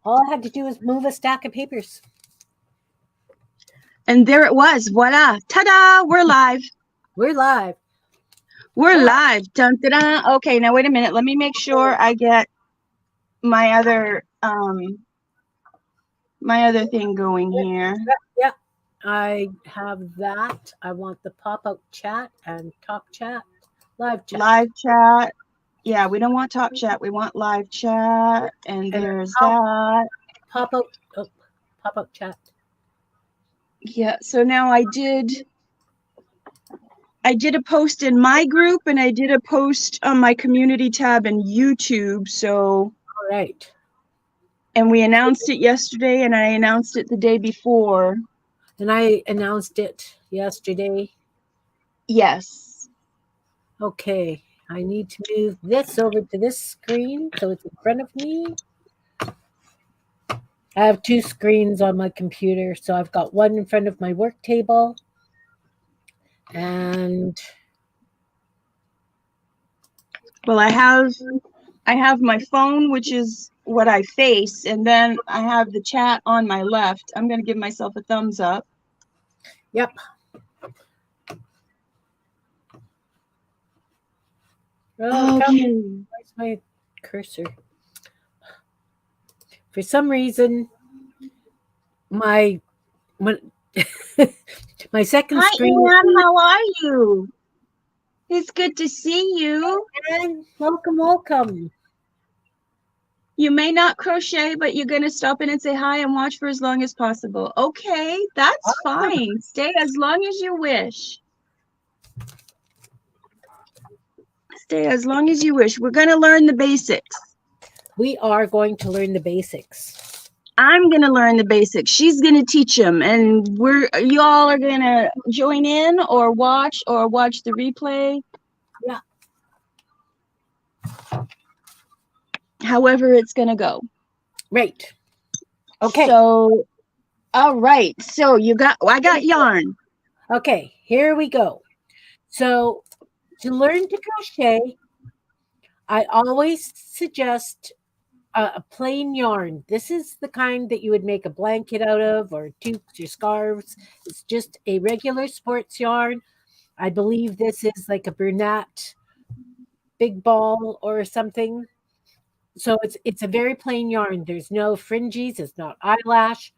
All I had to do was move a stack of papers. And there it was. Voila. Ta-da! We're live. We're live. We're live. Dun, dun, dun. Okay, now wait a minute. Let me make sure I get my other thing going here. Yeah. I have that. I want the pop-out chat and talk chat. Live chat. Live chat. Yeah, we don't want talk chat. We want live chat. And there's that. Pop-out chat. Yeah, so now I did a post in my group and I did a post on my community tab in YouTube. So all right. And we announced it yesterday and I announced it the day before. And I announced it yesterday. Yes. Okay. I need to move this over to this screen so it's in front of me. I have two screens on my computer. So I've got one in front of my work table. And well, I have my phone, which is what I face, and then I have the chat on my left. I'm going to give myself a thumbs up. Yep. Oh, okay. Where's my cursor? For some reason, my second screen. Hi, Ann. How are you? It's good to see you. Welcome. You may not crochet, but you're going to stop in and say hi and watch for as long as possible. Okay, that's fine. Stay as long as you wish. Stay as long as you wish. We're going to learn the basics. We are going to learn the basics. I'm going to learn the basics. She's going to teach them. And you all are going to join in or watch the replay. Yeah. However it's going to go. Right. Okay. So, all right. So I got yarn. Okay, here we go. So to learn to crochet, I always suggest a plain yarn. This is the kind that you would make a blanket out of or toques or scarves. It's just a regular sports yarn. I believe this is like a brunette big ball or something. So it's a very plain yarn. There's no fringes. It's not eyelash.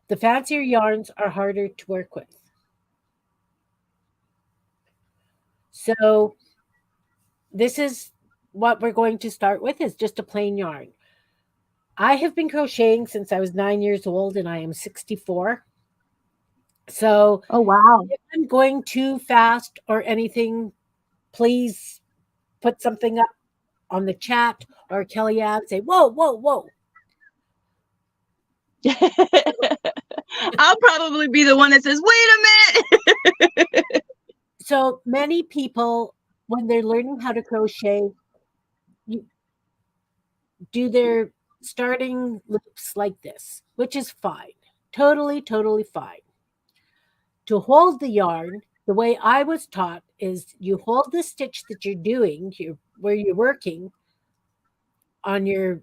The fancier yarns are harder to work with. So this is what we're going to start with, is just a plain yarn. I have been crocheting since I was 9 years old and I am 64. So oh wow, if I'm going too fast or anything, please put something up on the chat or Kellyanne say, whoa. I'll probably be the one that says, wait a minute. So many people, when they're learning how to crochet, do their starting loops like this, which is fine. Totally fine. To hold the yarn, the way I was taught is you hold the stitch that you're doing, where you're working, on your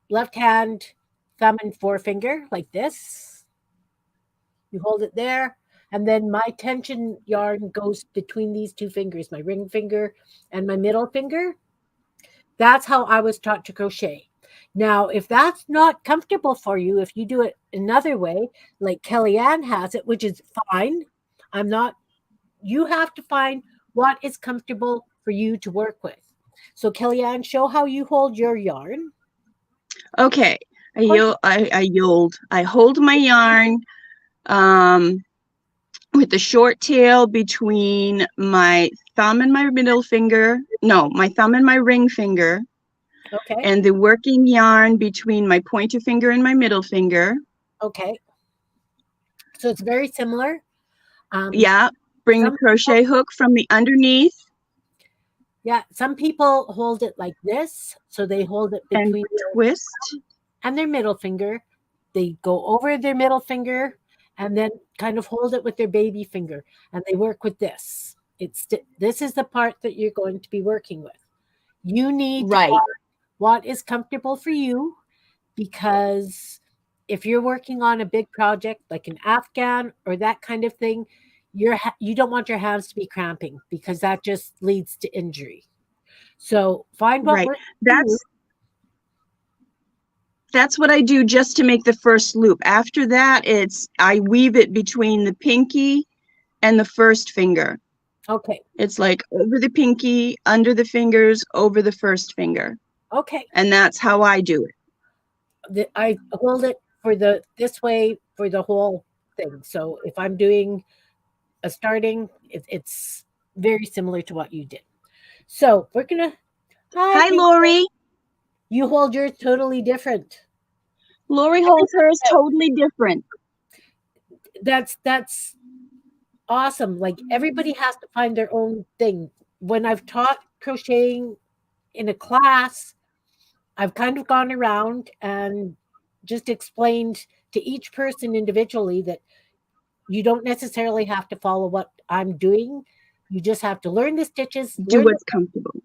left hand, thumb and forefinger, like this. You hold it there, and then my tension yarn goes between these two fingers, my ring finger and my middle finger. That's how I was taught to crochet. Now, if that's not comfortable for you, if you do it another way, like Kellyanne has it, which is fine, you have to find what is comfortable for you to work with. So Kellyanne, show how you hold your yarn. Okay. I hold my yarn with the short tail between my thumb and my middle finger. No, my thumb and my ring finger. Okay. And the working yarn between my pointer finger and my middle finger. Okay. So it's very similar. Yeah. Bring the crochet hook from the underneath. Yeah. Some people hold it like this. So they hold it between their twist and their middle finger. They go over their middle finger and then kind of hold it with their baby finger. And they work with this. This is the part that you're going to be working with. You need right. What is comfortable for you. because if you're working on a big project like an Afghan or that kind of thing, you don't want your hands to be cramping because that just leads to injury. So find what Right. works for you. That's what I do just to make the first loop. After that, I weave it between the pinky and the first finger. Okay. It's like over the pinky, under the fingers, over the first finger. Okay. And that's how I do it. I hold it for this way for the whole thing. So if I'm doing a starting, it's very similar to what you did. So we're gonna. Hi, Hi, Rachel. Lori. You hold yours totally different. Lori holds hers totally different. That's awesome. Like everybody has to find their own thing. When I've taught crocheting in a class, I've kind of gone around and just explained to each person individually that you don't necessarily have to follow what I'm doing. You just have to learn the stitches, Do what's comfortable.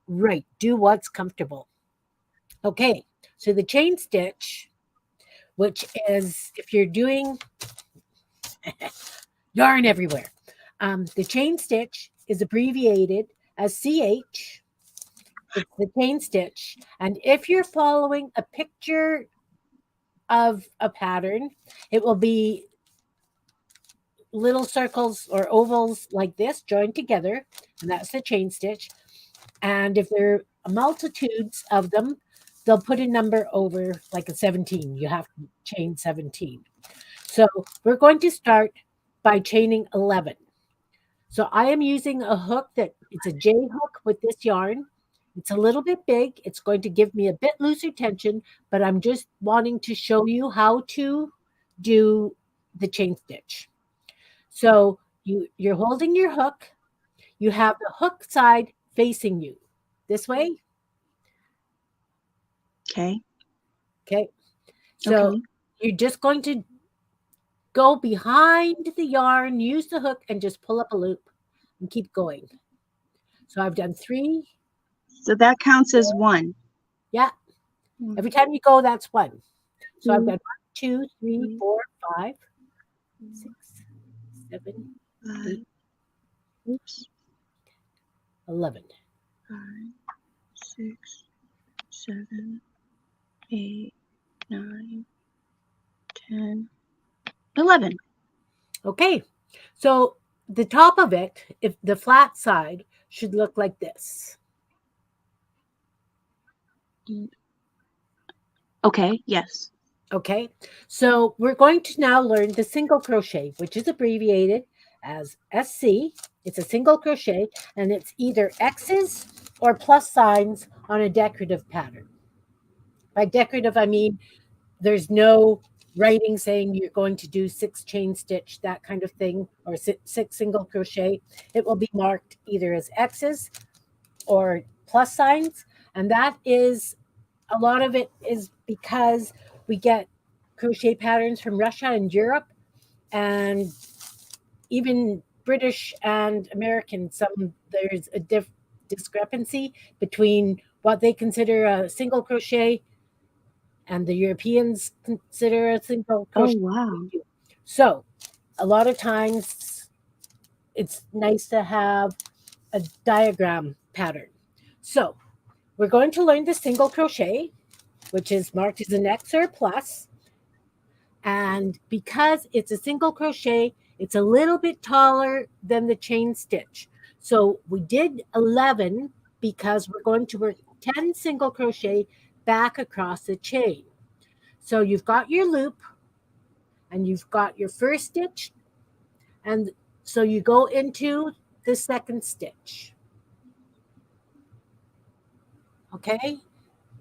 right, do what's comfortable. Okay, so the chain stitch, which is if you're doing yarn everywhere, the chain stitch is abbreviated as CH. It's the chain stitch. And if you're following a picture of a pattern, it will be little circles or ovals like this joined together, and that's the chain stitch. And if there are multitudes of them, they'll put a number over like a 17. You have to chain 17. So we're going to start by chaining 11. So I am using a hook that it's a J hook with this yarn. It's a little bit big. It's going to give me a bit looser tension, but I'm just wanting to show you how to do the chain stitch. So you're holding your hook. You have the hook side facing you this way. Okay. Okay. So you're just going to go behind the yarn, use the hook, and just pull up a loop and keep going. So I've done 3. So that counts as 1. Yeah. Every time you go, that's 1. So I've done 1, 2, 3, 4, 5, 6, 7, 8, Oops. 11. 5, 6, 7, 8, 9, 10, 11. Okay. So the top of it, if the flat side, should look like this. Okay, yes. Okay. So we're going to now learn the single crochet, which is abbreviated as SC. It's a single crochet, and it's either X's or plus signs on a decorative pattern. By decorative, I mean there's no writing saying you're going to do 6 chain stitch, that kind of thing, or 6 single crochet. It will be marked either as X's or plus signs. And that is, a lot of it is because we get crochet patterns from Russia and Europe, and even British and American. There's a discrepancy between what they consider a single crochet and the Europeans consider a single crochet. Oh, wow. So a lot of times it's nice to have a diagram pattern. So we're going to learn the single crochet, which is marked as an X or a plus. And because it's a single crochet, it's a little bit taller than the chain stitch. So we did 11 because we're going to work 10 single crochet back across the chain. So you've got your loop and you've got your first stitch. And so you go into the second stitch. Okay.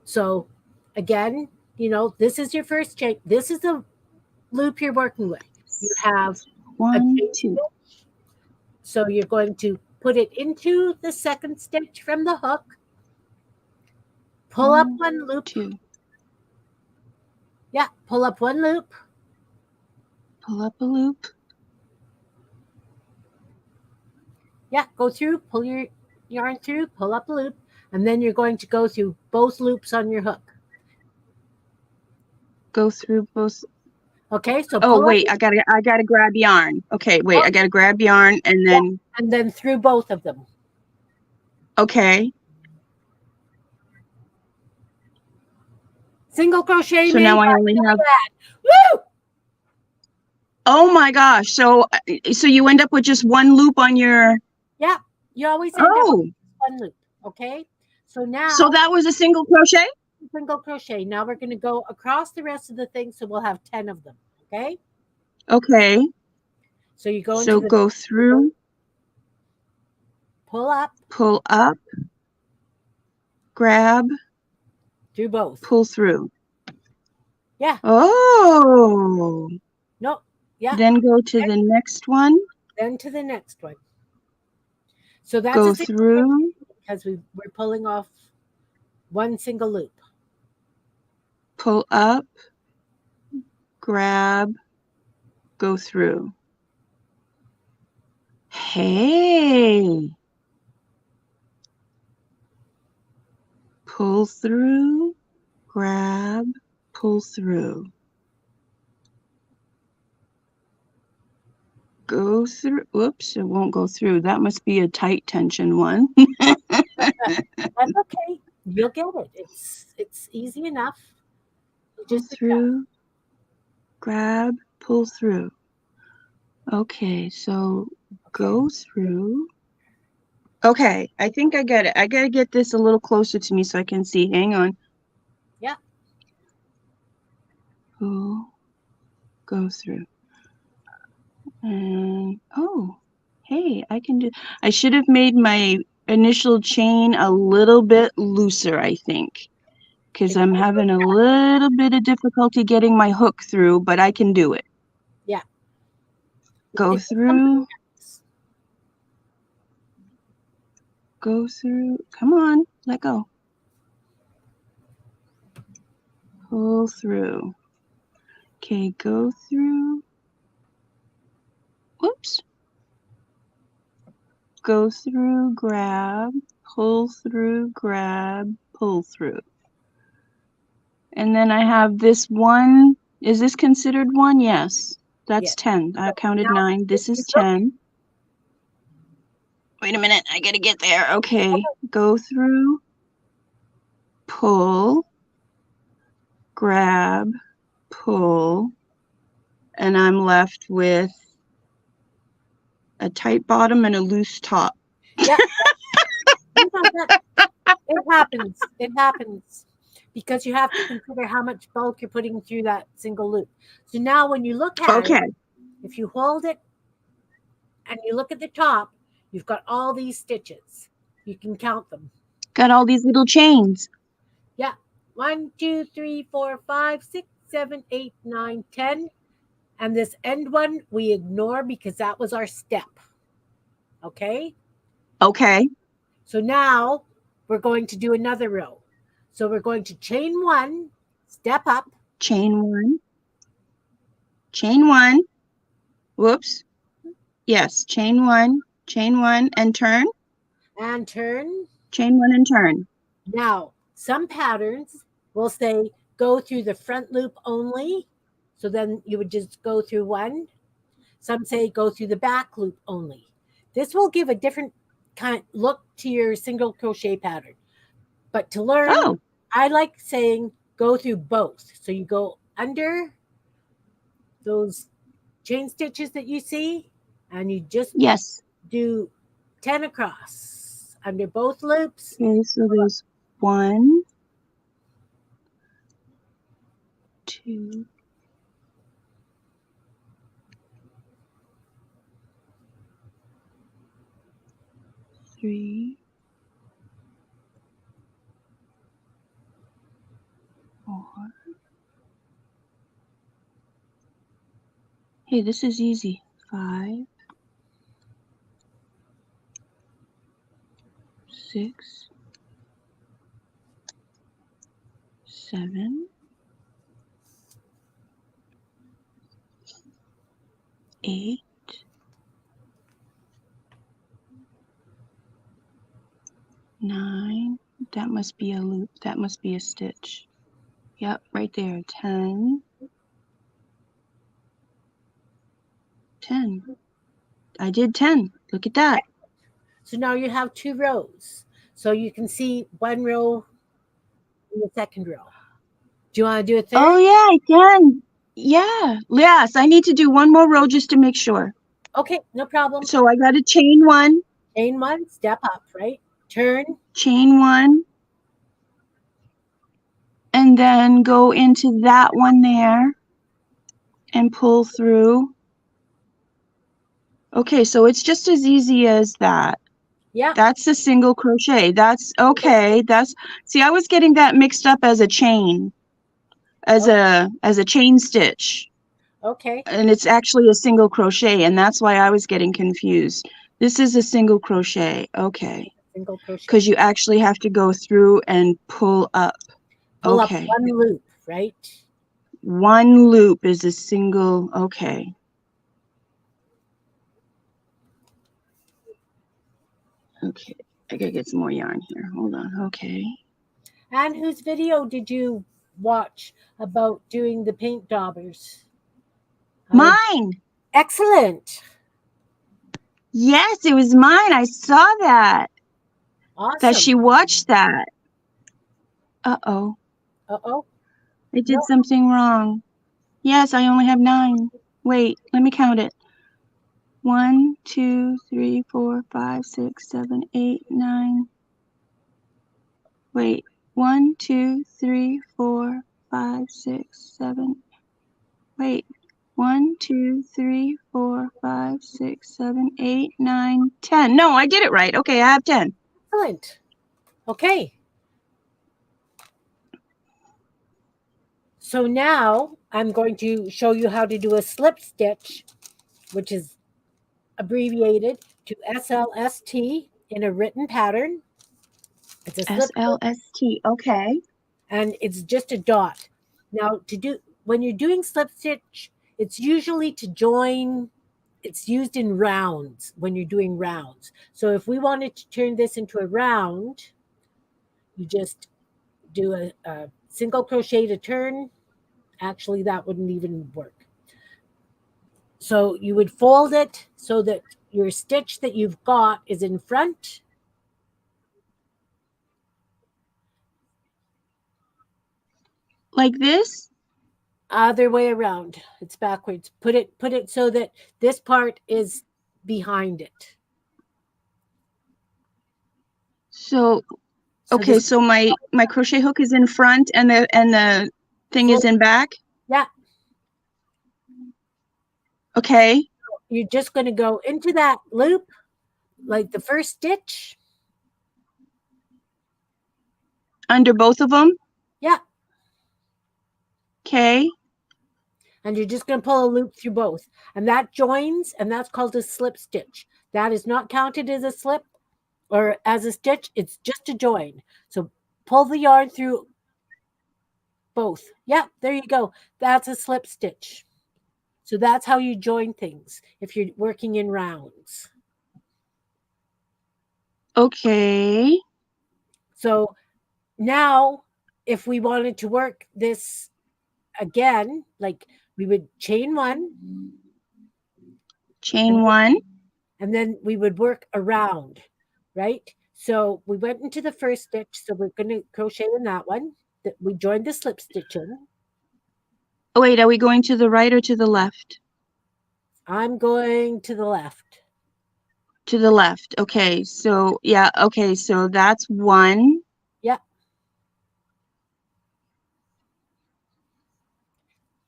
So again, this is your first chain. This is the loop you're working with. You have 1, 2. Stitch. So you're going to put it into the second stitch from the hook. Pull up 1 loop. 2. Yeah, pull up 1 loop. Pull up a loop. Yeah, go through, pull your yarn through, pull up a loop, and then you're going to go through both loops on your hook. Go through both. Okay, so Oh pull up wait, I gotta grab yarn. Okay, wait, I gotta grab yarn and then and then through both of them. okay. Single crochet So made now I by only have. Woo! Oh my gosh! So you end up with just one loop on your. Yeah, you always end up Oh, with one loop. Okay, so so now that was a single crochet. single crochet. Now we're going to go across the rest of the thing, so we'll have 10 of them. Okay, Okay. so you go into So the go through, pull up, pull up, grab, do both. pull through. Yeah. Oh. No. Yeah. Then go to the next one. Then to the next one. So that's a Go single crochet through, because we're pulling off one single loop. pull up, grab, go through. Hey. Pull through, grab, pull through. Go through. Oops, it won't go through. That must be a tight tension one. That's okay. You'll get it. It's easy enough. You Pull just adjust. through, grab, pull through. Okay, so Okay. go through. Okay, I think I get it. I gotta get this a little closer to me so I can see. Hang on. Yeah. Go through. And oh, hey, I can do. I should have made my initial chain a little bit looser, I think, because I'm having a little bit of difficulty getting my hook through, but I can do it. Yeah. Go It's through. Go through. Come on, let go. Pull through. Okay, go through. Whoops. Go through, grab, pull through, grab, pull through. And then I have this one. Is this considered one? Yes. That's 10. I counted 9. This is 10. Wait a minute. I gotta get there. Okay. Go through, pull, grab, pull, and I'm left with a tight bottom and a loose top. Yeah. It happens. It happens because you have to consider how much bulk you're putting through that single loop. So now when you look at Okay. it, if you hold it and you look at the top, you've got all these stitches. You can count them. Got all these little chains. Yeah. 1, 2, 3, 4, 5, 6, 7, 8, 9, 10. And this end one we ignore because that was our step. Okay. Okay. So now we're going to do another row. So we're going to chain 1, step up. Chain 1. Chain 1. Whoops. Yes, chain 1, and turn. And turn. Chain 1 and turn. Now, some patterns will say go through the front loop only. So then you would just go through one. Some say go through the back loop only. This will give a different kind of look to your single crochet pattern. But to learn, I like saying go through both. So you go under those chain stitches that you see, and you just do 10 across under both loops. Okay, so there's 1, 2, 3, 4. Hey, this is easy. 5, 6, 7, 8, 9. That must be a loop. That must be a stitch. Yep, right there. 10. 10. I did 10. Look at that. So now you have 2 rows. So you can see 1 row in the second row. Do you want to do a Oh, third? yeah, I can. Yeah. Yes, I need to do one more row just to make sure. Okay, no problem. So I got to chain 1, Chain 1, step up, right? Turn, chain 1, and then go into that one there and pull through. Okay, so it's just as easy as that. yeah, That's a single crochet. That's okay. See, I was getting that mixed up as a chain, as okay, a chain stitch. okay. And it's actually a single crochet, and that's why I was getting confused. This is a single crochet. Okay. Single crochet. Because you actually have to go through and pull up. Pull up Okay. 1 loop, right? One loop is a single, okay. Okay, I gotta get some more yarn here. Hold on, okay. And whose video did you watch about doing the paint daubers? How to Mine! Excellent. Yes, it was mine. I saw that Awesome. she watched that. Uh-oh, Uh-oh. I did No, something wrong. Yes, I only have 9. Wait, let me count it. 1, 2, 3, 4, 5, 6, 7, 8, 9. Wait, 1, 2, 3, 4, 5, 6, 7. Wait, 1, 2, 3, 4, 5, 6, 7, 8, 9, 10. No, I did it right. Okay, I have 10. excellent. Okay. So now I'm going to show you how to do a slip stitch, which is abbreviated to SLST in a written pattern. It's a slip stitch SLST. Okay. and it's just a dot. Now to do when you're doing slip stitch, it's usually to join, it's used in rounds when you're doing rounds. So if we wanted to turn this into a round, you just do a single crochet to turn. Actually, that wouldn't even work. So you would fold it so that your stitch that you've got is in front. Like this? Other way around. It's backwards. Put it so that this part is behind it. So, So okay, this so my crochet hook is in front and the thing is fold, in back. yeah, Okay. you're just going to go into that loop like the first stitch. Under both of them. Yeah, Okay. and you're just going to pull a loop through both. And that joins, and that's called a slip stitch. That is not counted as a slip or as a stitch, it's just a join. So pull the yarn through both. Yeah, there you go. That's a slip stitch. So that's how you join things if you're working in rounds. Okay. So now, if we wanted to work this again, like we would chain 1 Chain 1. and then we would work around, right? So we went into the first stitch. So we're going to crochet in that one. That we joined the slip stitch in. Oh, wait, are we going to the right or to the left? I'm going to the left. To the left. Okay. So, yeah, okay, so that's 1. Yeah.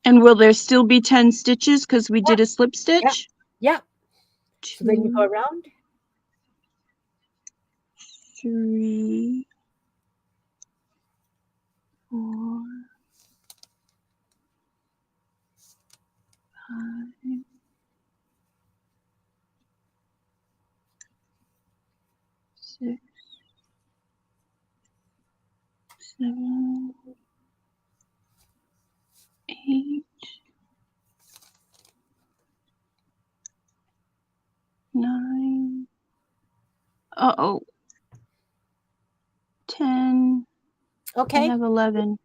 And will there still be 10 stitches because we Yeah. did a slip Yeah. stitch? Yeah. So then you go 2, around. 3, 4, 5, 6, 7, 8, 9. Uh-oh. 10. I Okay. have 11.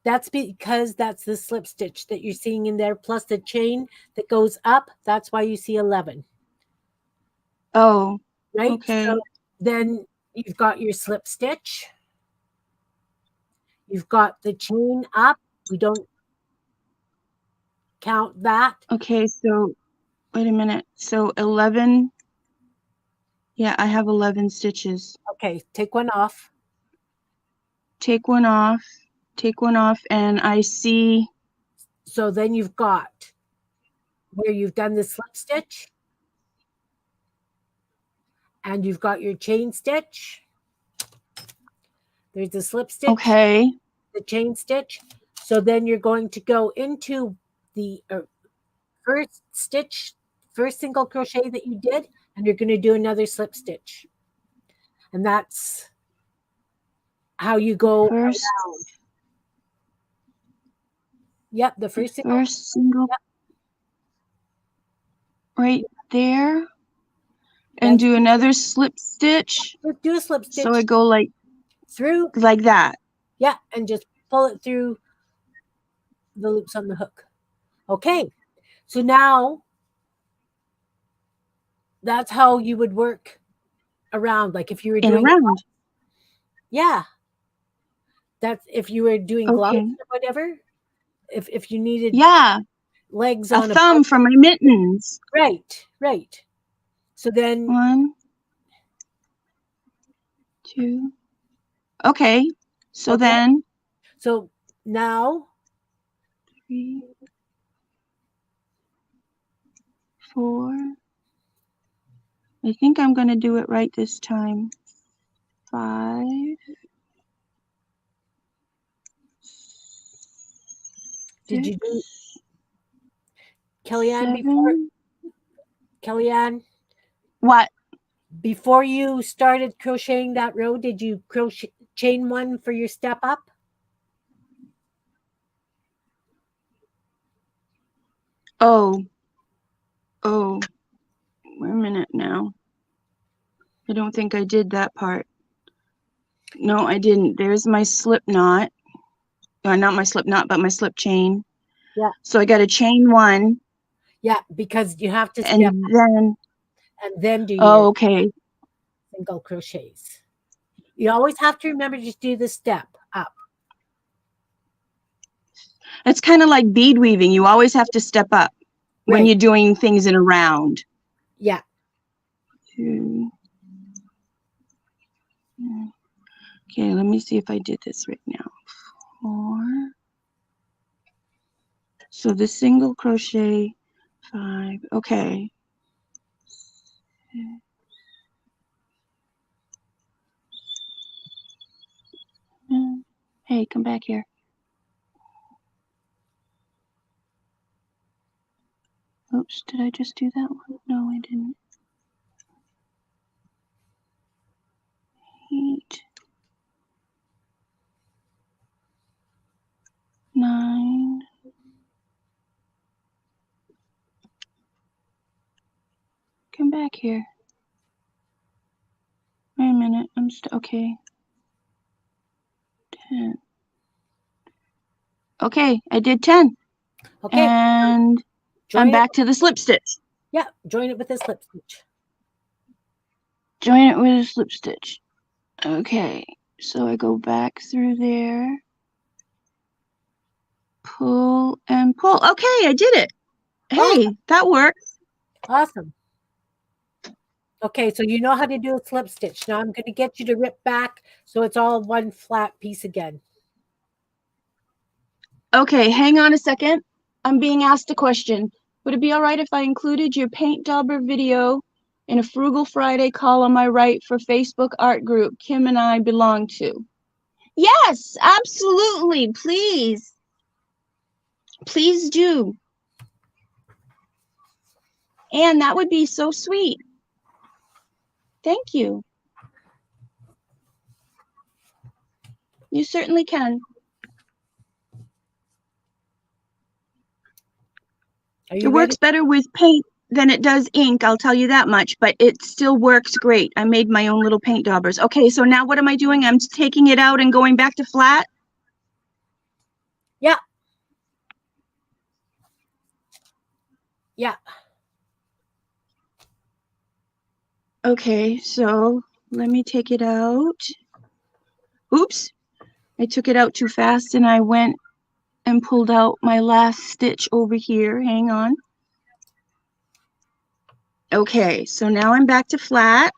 That's because that's the slip stitch that you're seeing in there, plus the chain that goes up. That's why you see 11, Oh, right? okay. So then you've got your slip stitch. You've got the chain up. We don't count that. Okay, so wait a minute. So 11. Yeah, I have 11 stitches. Okay, take one off. Take one off. Take one off, and I see. So then you've got where you've done the slip stitch, and you've got your chain stitch. There's the slip stitch, Okay. the chain stitch. So then you're going to go into the first stitch, first single crochet that you did, and you're going to do another slip stitch. And that's how you go First. around. Yep, the first single. Yep. Right there. And do another slip stitch. Do a slip stitch. So I go like through like that. Yeah, and just pull it through the loops on the hook. Okay, so now that's how you would work around. Like if you were doing around. Yeah, that's if you were doing gloves Okay. or whatever. If you needed legs a on thumb for my mittens. Right. So then 1, 2. Okay. So then. So now 3, 4. I think I'm going to do it right this time. 5. 6, did you do Kellyanne 7. Kellyanne? What? Before you started crocheting that row, did you chain one for your step up? Oh, wait a minute now. I don't think I did that part. No, I didn't. There's my slip knot. Not my slip knot, but my slip chain. Yeah. So I got to chain one. Yeah, because you have to step and then do your okay. single crochets. You always have to remember to do the step up. It's kind of like bead weaving. You always have to step up when you're doing things in a round. Yeah. 2. Okay, let me see if I did this right now. 4. So the single crochet 5. Okay. Hey, come back here. Oops, did I just do that one? No, I didn't. 8, 9. Come back here. Wait a minute. Okay. 10. Okay, I did 10. Okay. And I'm back to the slip stitch. Yeah, join it with a slip stitch. Join it with a slip stitch. Okay, so I go back through there. Pull and pull. Okay, I did it. Hey, that works. Awesome. Okay, so you know how to do a slip stitch. Now I'm going to get you to rip back so it's all one flat piece again. Okay, hang on a second. I'm being asked a question. Would it be all right if I included your paint dauber video in a Frugal Friday column I write for Facebook art group Kim and I belong to? Yes, absolutely. Please. Please do. And that would be so sweet. Thank you. You certainly can. It works better with paint than it does ink, I'll tell you that much, but it still works great. I made my own little paint daubers. Okay, so now what am I doing? I'm taking it out and going back to flat? Yeah. Okay, so let me take it out. Oops, I took it out too fast and I went and pulled out my last stitch over here. Hang on. Okay, so now I'm back to flat.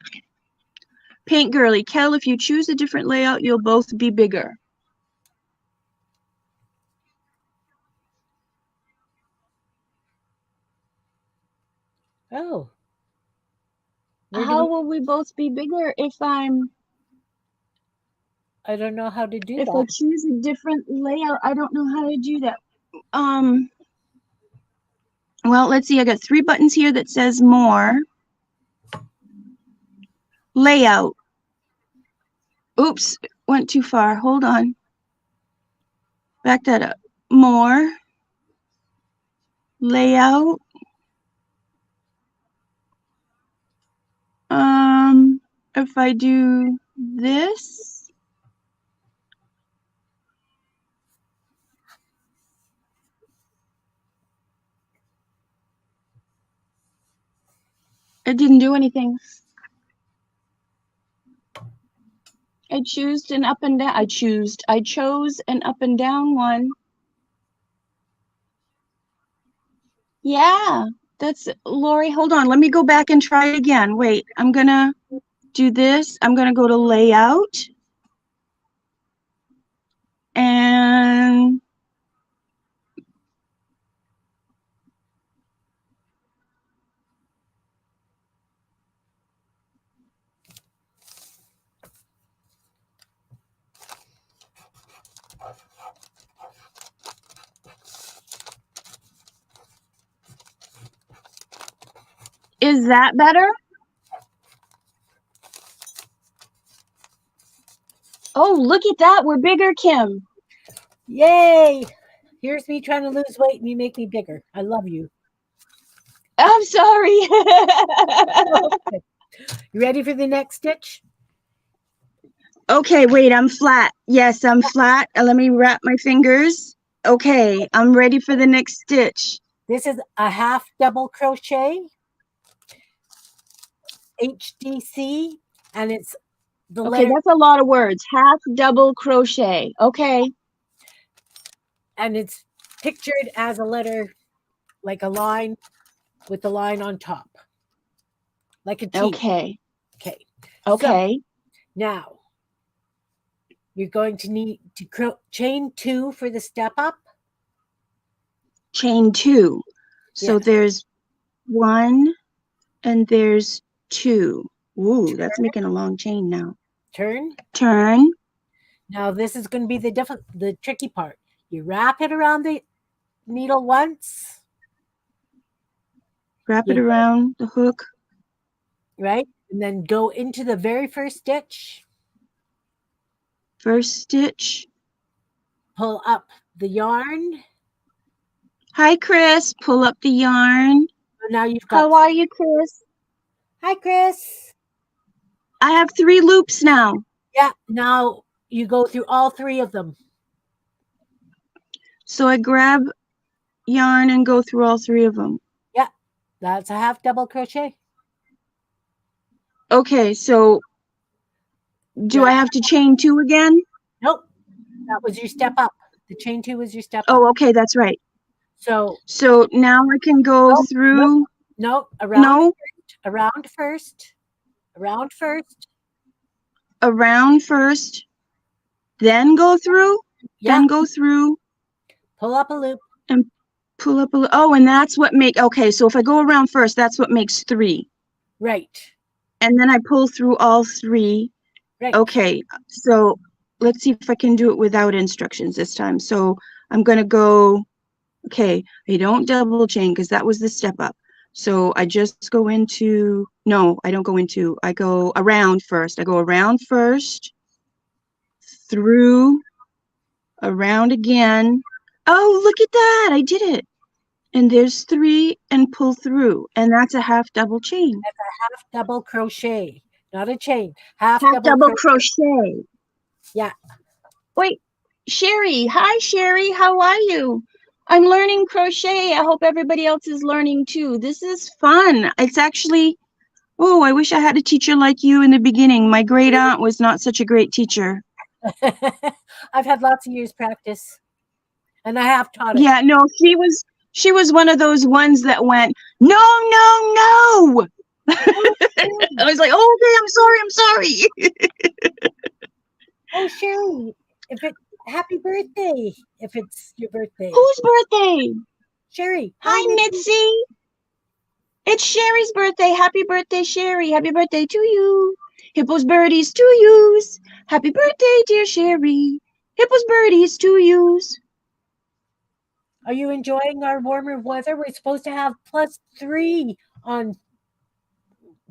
Paint Girly, Kel, if you choose a different layout, you'll both be bigger. Oh. How will we both be bigger if I don't know how to do if that. I choose a different layout? I don't know how to do that. Well, let's see. I got 3 buttons here that says more. Layout. Oops, went too far. Hold on. Back that up. More. Layout. If I do this, it didn't do anything. I chose an up and down. I chose an up and down one. Yeah, that's Lori. Hold on. Let me go back and try it again. Wait, I'm gonna do this. I'm gonna go to layout and is that better? Oh, look at that. We're bigger, Kim. Yay! Here's me trying to lose weight and you make me bigger. I love you. I'm sorry. Okay. You ready for the next stitch? Okay, wait, I'm flat. Yes, I'm flat. Let me wrap my fingers. Okay, I'm ready for the next stitch. This is a half double crochet, HDC, and it's the Okay, letter, that's a lot of words. Half double crochet. Okay. and it's pictured as a letter, like a line with the line on top, like a T. Okay. Okay. Okay. So now you're going to need to chain 2 for the step up. Chain 2. So Yeah. there's 1 and there's 2. Ooh, that's making a long chain now. Turn. Turn. Now this is going to be the tricky part. You wrap it around the needle once. Wrap it around the hook. Right? And then go into the very first stitch. First stitch. Pull up the yarn. Hi, Chris. Pull up the yarn. So now you've got. How are you, Chris? Hi, Chris. I have 3 loops now. Yeah. Now you go through all 3 of them. So I grab yarn and go through all 3 of them. Yeah. That's a half double crochet. Okay, so do I have to chain 2 again? Nope. That was your step up. The chain 2 was your step up. Oh, okay, that's right. So now I can go through. Nope. Around first. Around first. Then go through. Yeah. Then go through. Pull up a loop. And pull up a loop. Oh, and that's what okay, so if I go around first, that's what makes 3. Right. And then I pull through all 3. Right. Okay, so let's see if I can do it without instructions this time. So I'm going to go, okay, I don't double chain because that was the step up. So I just go into, no, I don't go into, I go around first. I go around first, through, around again. Oh, look at that, I did it. And there's 3 and pull through, and that's a half double chain. That's a half double crochet, not a chain. Half double crochet. Yeah. Wait, Sherry. Hi, Sherry. How are you? I'm learning crochet. I hope everybody else is learning too. This is fun. It's actually, oh, I wish I had a teacher like you in the beginning. My great aunt was not such a great teacher. I've had lots of years practice, and I have taught it. Yeah, no, she was one of those ones that went, no, no, no. Oh, I was like, oh, okay, I'm sorry. oh, Sherry, if it happy birthday, if it's your birthday. Whose birthday? Sherry, hi Hi, Mitzi. Mitzi. It's Sherry's birthday. Happy birthday, Sherry. Happy birthday to you. Hippos birdies to yous. Happy birthday, dear Sherry. Hippos birdies to yous. Are you enjoying our warmer weather? We're supposed to have +3 on.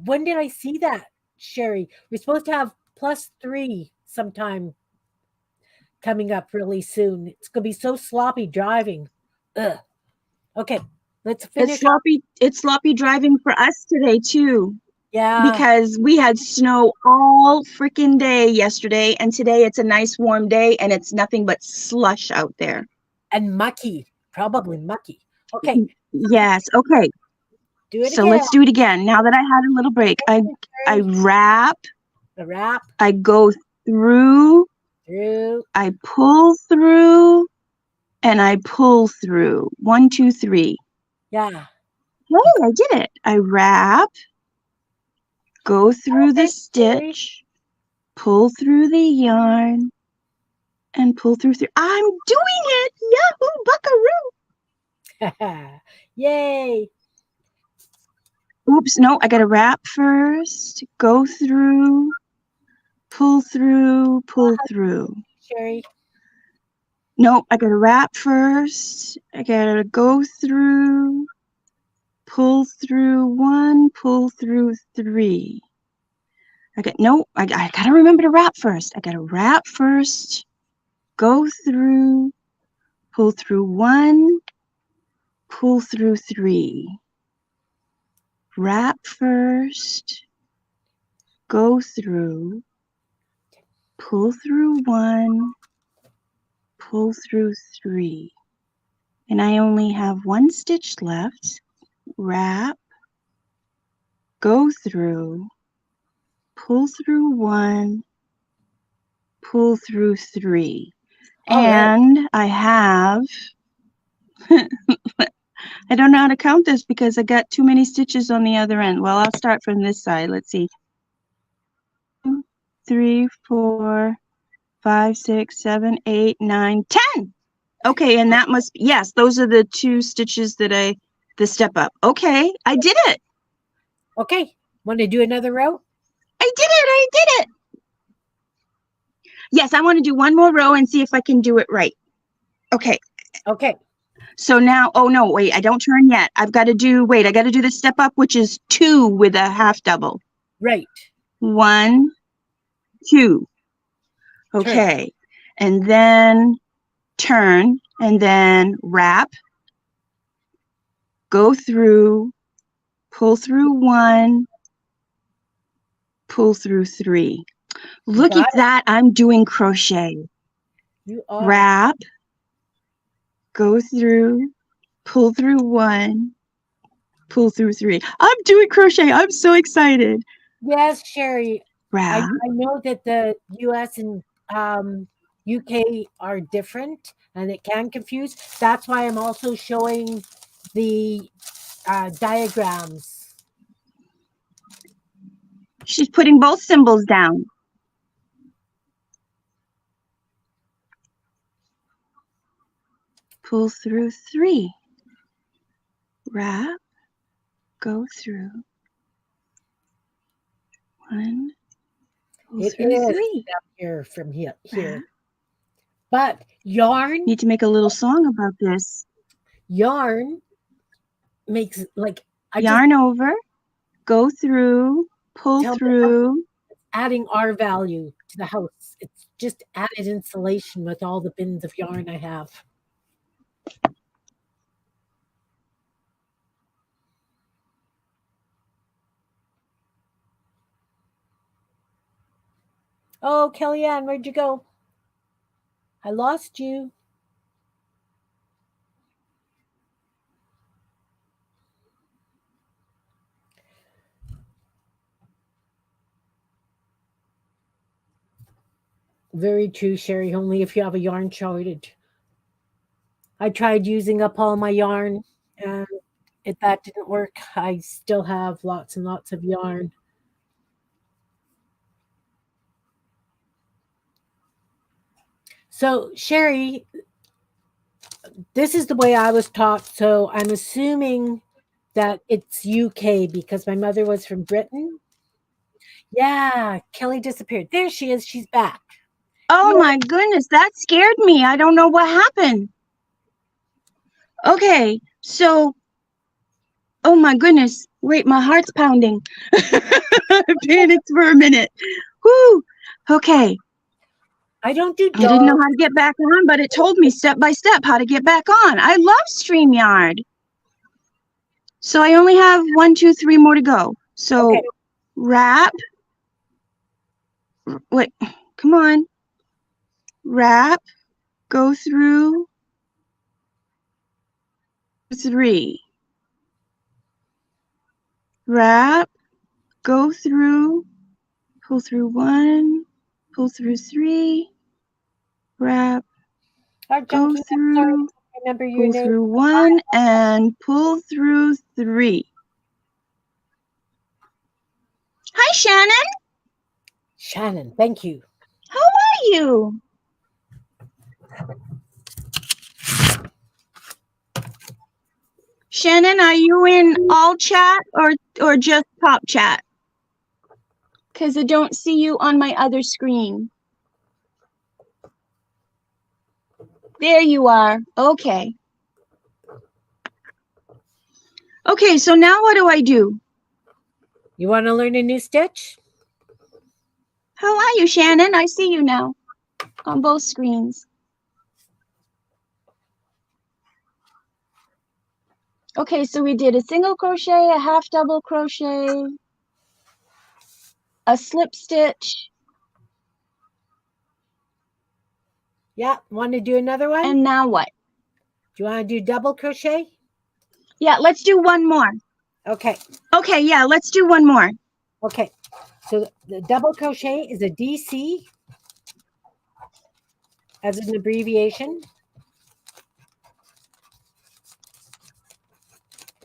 When did I see that, Sherry? We're supposed to have +3 sometime coming up really soon. It's gonna be so sloppy driving. Ugh. Okay, let's It's finish off. sloppy driving for us today too, Yeah, because we had snow all freaking day yesterday, and today it's a nice warm day and it's nothing but slush out there. and mucky, probably mucky. Okay, Yes, okay. do it So again. let's do it again. Now that I had a little break, I Sherry. wrap, The wrap I go through, through. I pull through, and I pull through. 1, 2, 3. Yeah. Hey, I did it. I wrap, go through the Okay, Sherry. stitch, pull through the yarn, and pull through. I'm doing it! Yahoo, buckaroo! Yay. Oops, no, I gotta wrap first, go through, pull through, pull through. Sherry. No, I gotta wrap first, I gotta go through, pull through 1, pull through 3. I gotta remember to wrap first. I gotta wrap first, go through, pull through 1, pull through 3. Wrap first, go through, pull through 1, pull through 3. And I only have 1 stitch left. Wrap, go through, pull through 1, pull through 3. All right. And I have, I don't know how to count this because I got too many stitches on the other end. Well, I'll start from this side. Let's see. 2, 3, 4, 5, 6, 7, 8, 9, 10. Okay, and that must be, yes, those are the 2 stitches that the step up. Okay, I did it. Okay. Want to do another row? I did it. Yes, I want to do one more row and see if I can do it right. Okay. Okay. So now, oh no, wait, I don't turn yet. I got to do the step up, which is 2 with a half double. Right. 1, 2. Turn. Okay. And then turn and then wrap, go through, pull through 1, pull through 3. Look at Got it. that. I'm doing crochet. You are. Wrap, go through, pull through 1, pull through 3. I'm doing crochet. I'm so excited. Yes, Sherry. I Wrap. know that the US and UK are different and it can confuse. That's why I'm also showing the diagrams. She's putting both symbols down. Pull through 3. Wrap, go through 1, pull It through is 3. down here from here. Wrap. But Need to make a little song about this. yarn makes like I just Yarn over, go through, pull tell me through. adding our value to the house. It's just added insulation with all the bins of yarn I have. Oh, Kellyanne, where'd you go? I lost you. Very true, Sherry. Only if you have a yarn shortage. I tried using up all my yarn, and if that didn't work, I still have lots and lots of yarn. So, Sherry, this is the way I was taught. So, I'm assuming that it's UK because my mother was from Britain. Yeah, Kelly disappeared. There she is. She's back. Oh Yeah. my goodness, that scared me. I don't know what happened. Okay, so, oh my goodness. Wait, my heart's pounding. I panicked for a minute. Whoo. Okay. I don't do I didn't know dolls. how to get back on, but it told me step by step how to get back on. I love StreamYard. So I only have 1, 2, 3 more to go. So Okay. wrap. Wait, come on. Wrap. Go through 3. Wrap. Go through. Pull through 1. Pull through 3. Wrap. Our Go junkie, I'm sorry. through. I remember your Pull name. through 1 and pull through 3. Hi, Shannon. Shannon. Thank you. How are you? Shannon, are you in all chat or just pop chat? Because I don't see you on my other screen. There you are. Okay. Okay, so now what do I do? You want to learn a new stitch? How are you, Shannon? I see you now on both screens. Okay, so we did a single crochet, a half double crochet, a slip stitch, Yeah. Want to do another one? and now what? Do you want to do double crochet? Yeah, let's do one more. Okay. Okay, yeah, let's do one more. Okay. So the double crochet is a DC as an abbreviation.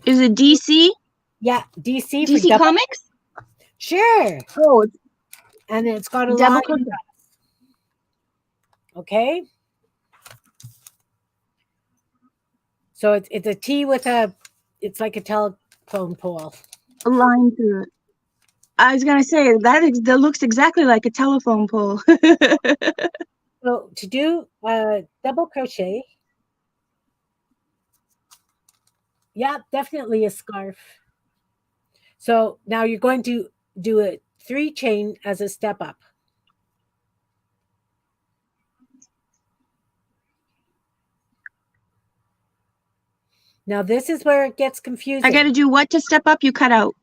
Is it DC? Yeah, DC for DC double. Comics? Sure. Oh, And it's got a double line. crochet. Okay. So it's a T with it's like a telephone pole. A line through it. I was gonna say that looks exactly like a telephone pole. So to do double crochet, yeah, definitely a scarf. So now you're going to do a 3 chain as a step up. Now this is where it gets confusing. I gotta do what to step up? You cut out.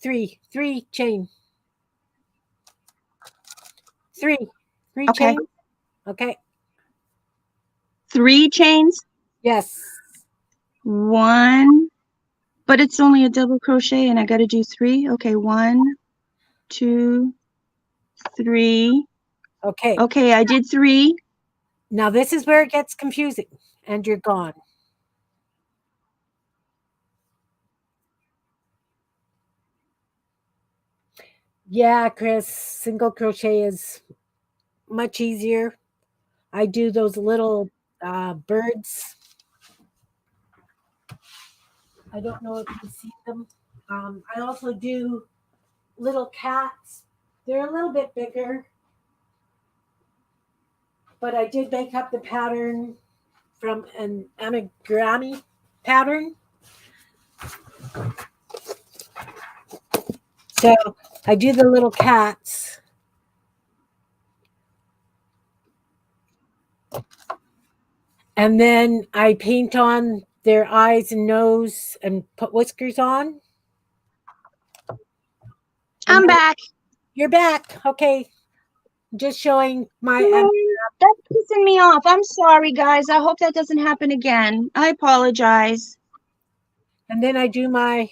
3 chain. 3 Okay. chain. Okay. 3 chains. Yes. 1, but it's only a double crochet and I gotta do 3. Okay, 1, 2, 3. Okay. Okay, I did 3. Now this is where it gets confusing and you're gone. Yeah, Chris, single crochet is much easier. I do those little birds. I don't know if you see them. I also do little cats. They're a little bit bigger, but I did make up the pattern from an amigurumi pattern. So I do the little cats. And then I paint on their eyes and nose and put whiskers on. I'm back. You're back. Okay. Just showing my. That's pissing me off. I'm sorry, guys. I hope that doesn't happen again. I apologize. And then I do my.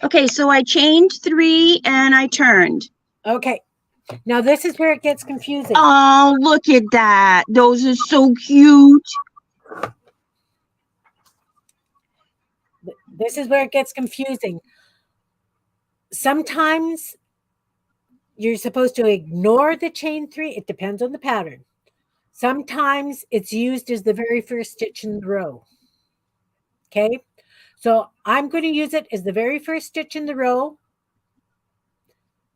Okay, so I chained 3 and I turned. Okay. Now this is where it gets confusing. Oh, look at that. Those are so cute. This is where it gets confusing. Sometimes you're supposed to ignore the chain 3. It depends on the pattern. Sometimes it's used as the very first stitch in the row. Okay? So I'm going to use it as the very first stitch in the row.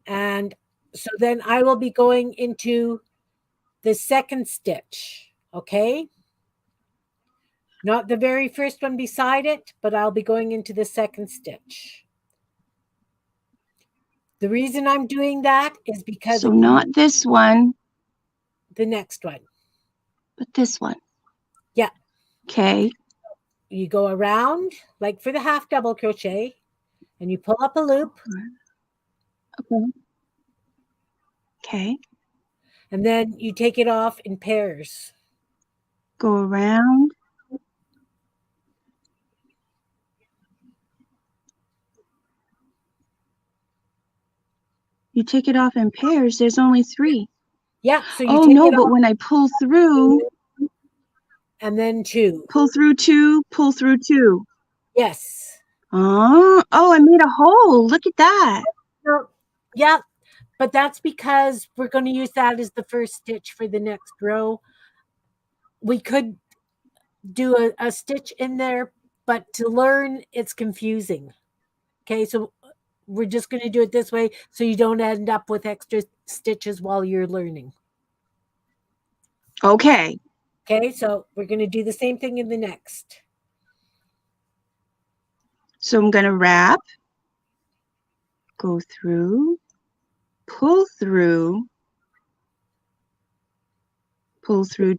And so then I will be going into the second stitch. Okay? Not the very first one beside it, but I'll be going into the second stitch. The reason I'm doing that is because So not this one, the next one. but this one. Yeah. Okay. You go around like for the half double crochet and you pull up a loop. Okay. Okay. And then you take it off in pairs. Go around. You take it off in pairs. There's only 3. Yeah. So you Oh, take no, it but off when I pull through, and then 2. pull through 2, pull through 2. Yes. Oh, I made a hole. Look at that. So, yeah. But that's because we're going to use that as the first stitch for the next row. We could do a stitch in there, but to learn, it's confusing. Okay, so we're just going to do it this way so you don't end up with extra stitches while you're learning. Okay. Okay, so we're going to do the same thing in the next. So I'm going to wrap, go through, pull through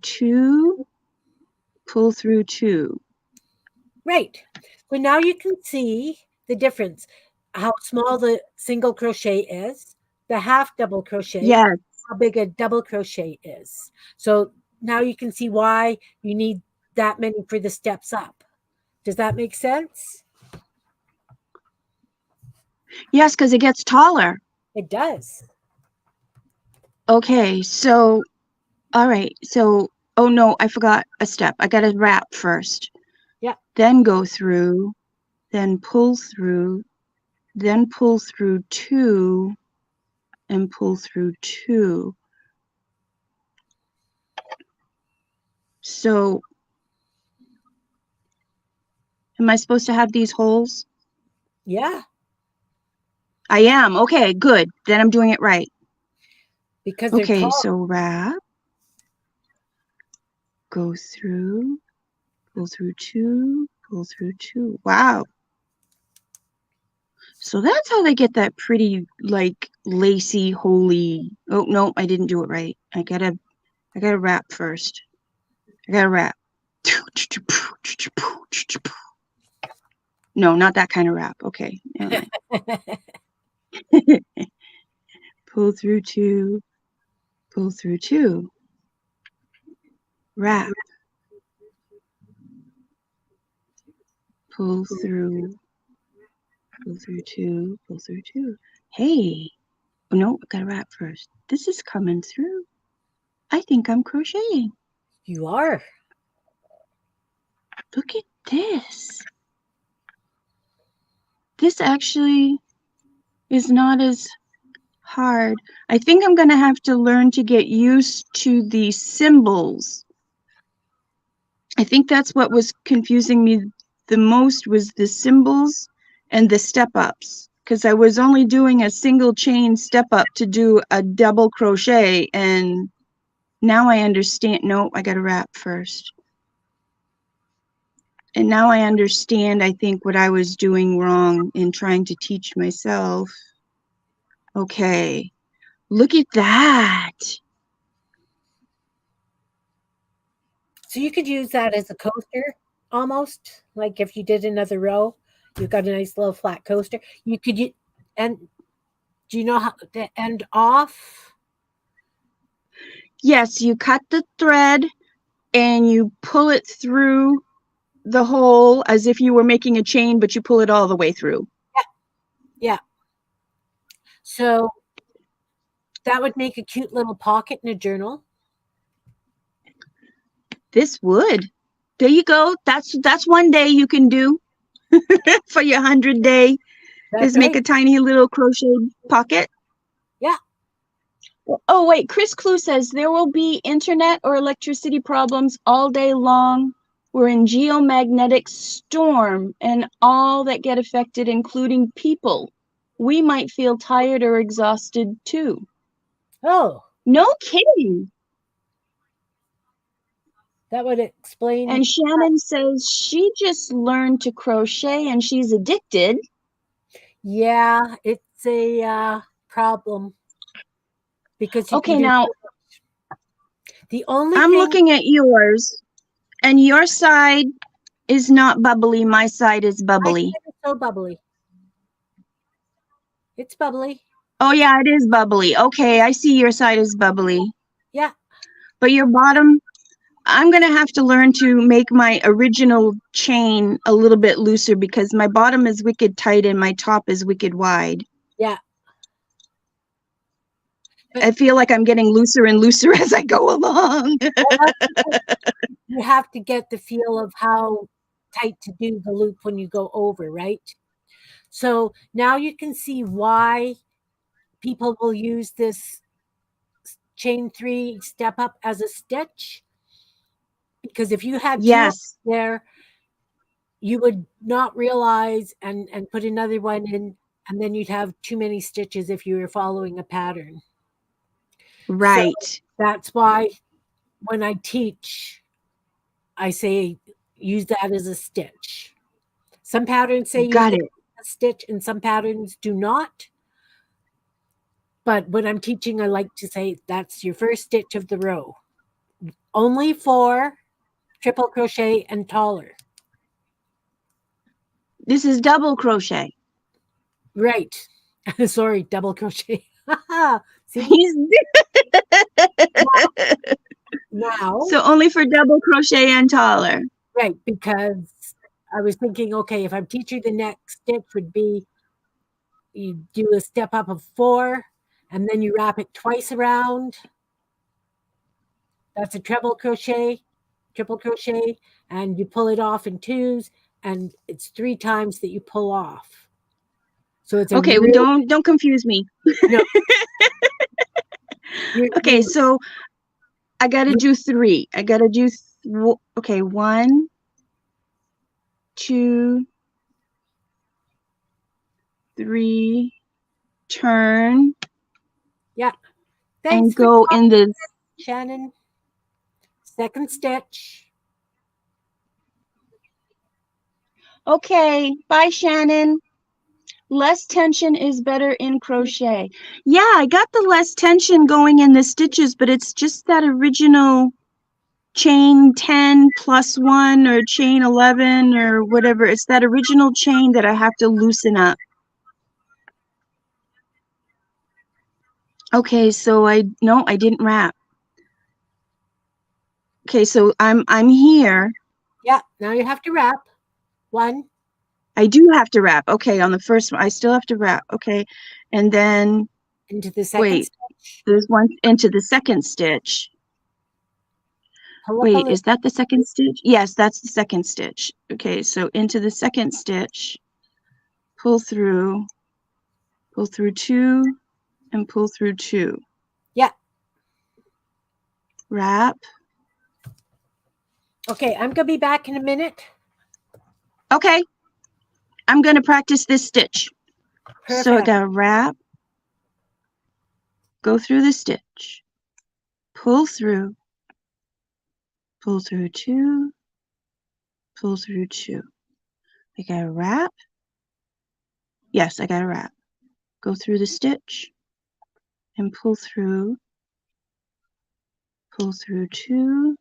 2, pull through 2. Right. So now you can see the difference, how small the single crochet is, the half double crochet, Yes. how big a double crochet is. So now you can see why you need that many for the steps up. Does that make sense? Yes, because it gets taller. It does. Okay, so, all right. So, oh no, I forgot a step. I got to wrap first. Yeah. Then go through, then pull through 2, and pull through 2. So, am I supposed to have these holes? Yeah. I am. Okay, good. Then I'm doing it right. Because they're Okay, tall. so wrap, go through, pull through 2, pull through 2. Wow. So that's how they get that pretty, like, lacy, holy. Oh, no, I didn't do it right. I gotta wrap first. I gotta wrap. No, not that kind of wrap. Okay. Pull through 2, pull through 2. Wrap. Pull through 2, pull through 2. Hey. Oh, no, I gotta wrap first. This is coming through. I think I'm crocheting. You are. Look at this. This actually is not as hard. I think I'm going to have to learn to get used to the symbols. I think that's what was confusing me the most, was the symbols and the step ups, because I was only doing a single chain step up to do a double crochet, and now I understand. No, I got to wrap first. And now I understand, I think, what I was doing wrong in trying to teach myself. Okay, look at that. So you could use that as a coaster almost. Like if you did another row, you've got a nice little flat coaster. You could and do you know how to end off? Yes, you cut the thread and you pull it through the hole as if you were making a chain, but you pull it all the way through. Yeah. So That would make a cute little pocket in a journal. This would. There you go. That's one day you can do for your 100-day That's is make right. a tiny little crochet pocket. Yeah. Oh, wait. Chris Clue says there will be internet or electricity problems all day long. We're in geomagnetic storm and all that get affected, including people. We might feel tired or exhausted too. Oh, No kidding. that would explain. And Shannon says she just learned to crochet and she's addicted. Yeah, it's a problem because you can Okay, do now the only I'm thing. looking at yours, and your side is not bubbly. My side is I bubbly. said it's so bubbly. It's bubbly. Oh, yeah, it is bubbly. Okay, I see your side is bubbly. Yeah. But your bottom, I'm going to have to learn to make my original chain a little bit looser because my bottom is wicked tight and my top is wicked wide. Yeah. But I feel like I'm getting looser and looser as I go along. well, that's because you have to get the feel of how tight to do the loop when you go over, right? So now you can see why people will use this chain 3 step up as a stitch, because if you had 2 Yes, there, you would not realize and put another one in, and then you'd have too many stitches if you were following a pattern. So right. that's why when I teach, I say use that as a stitch. Some patterns say use Got it it. as a stitch and some patterns do not. But when I'm teaching, I like to say that's your first stitch of the row. Only for triple crochet and taller. This is double crochet. Right. Sorry, double crochet. See? He's Now, so only for double crochet and taller. right, because I was thinking, okay, if I'm teaching the next stitch would be you do a step up of 4 and then you wrap it twice around. That's a triple crochet, and you pull it off in twos, and it's 3 times that you pull off. So it's a Okay, real don't confuse me. no. You're, Okay, you're, so I gotta you do 3. I gotta do okay, 1, 2, 3, turn yeah. Thanks and for go in the. Shannon. Second stitch. Okay, bye Shannon. Less tension is better in crochet. Yeah, I got the less tension going in the stitches, but it's just that original chain 10 plus 1 or chain 11 or whatever. It's that original chain that I have to loosen up. Okay, so I didn't wrap. Okay, so I'm here. Yeah. Now you have to wrap. 1 I do have to wrap. Okay, on the first one, I still have to wrap. Okay, and then into the second wait, stitch. there's one into the second stitch. Pull up a Wait, loop. is that the second stitch? Yes, that's the second stitch. Okay, so into the second stitch, pull through 2, and pull through 2. Yeah. Wrap. Okay, I'm gonna be back in a minute. Okay, I'm gonna practice this stitch. So I Perfect. gotta wrap, go through the stitch, pull through 2, pull through 2. I gotta wrap. Yes, I gotta wrap. Go through the stitch and pull through 2,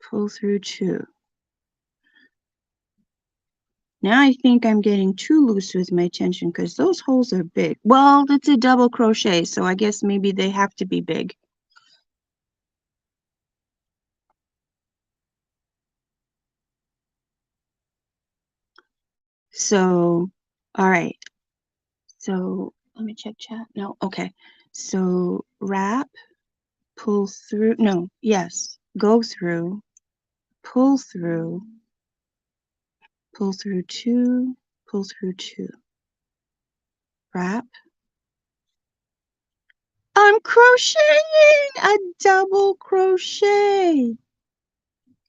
pull through 2. Now I think I'm getting too loose with my tension because those holes are big. Well, it's a double crochet, so I guess maybe they have to be big. So, all right. So let me check chat. No, okay. So wrap, pull through, no, yes, go through, pull through two, pull through two, wrap. I'm crocheting a double crochet.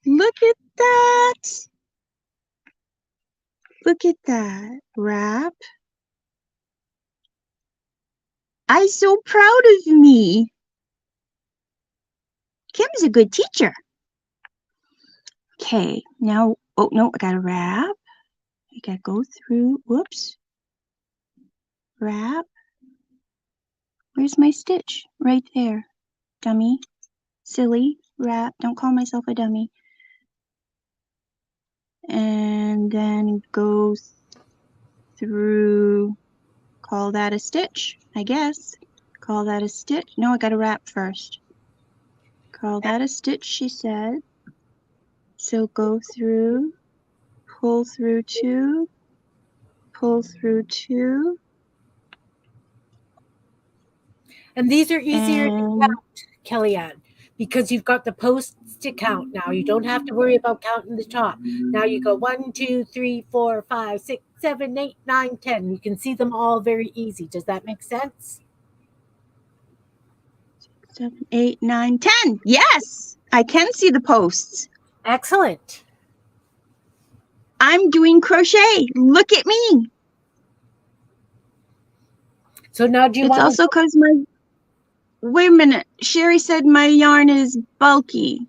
Look at that. Look at that. Wrap. I'm so proud of me. Kim's a good teacher. Okay, now, oh no, I gotta wrap. I gotta go through, whoops. Wrap. Where's my stitch? Right there. Dummy. Silly. Wrap. Don't call myself a dummy. And then go through, call that a stitch, I guess. Call that a stitch. No, I gotta wrap first. Call that a stitch, she said. So go through, pull through two, pull through two. And these are easier to count, Kellyanne, because you've got the posts to count now. You don't have to worry about counting the top. Now you go 1, 2, 3, 4, 5, 6, 7, 8, 9, 10. You can see them all very easy. Does that make sense? 7, 8, 9, 10. Yes, I can see the posts. Excellent. I'm doing crochet. Look at me. So now do you It's want also because my, wait a minute. Sherry said my yarn is bulky.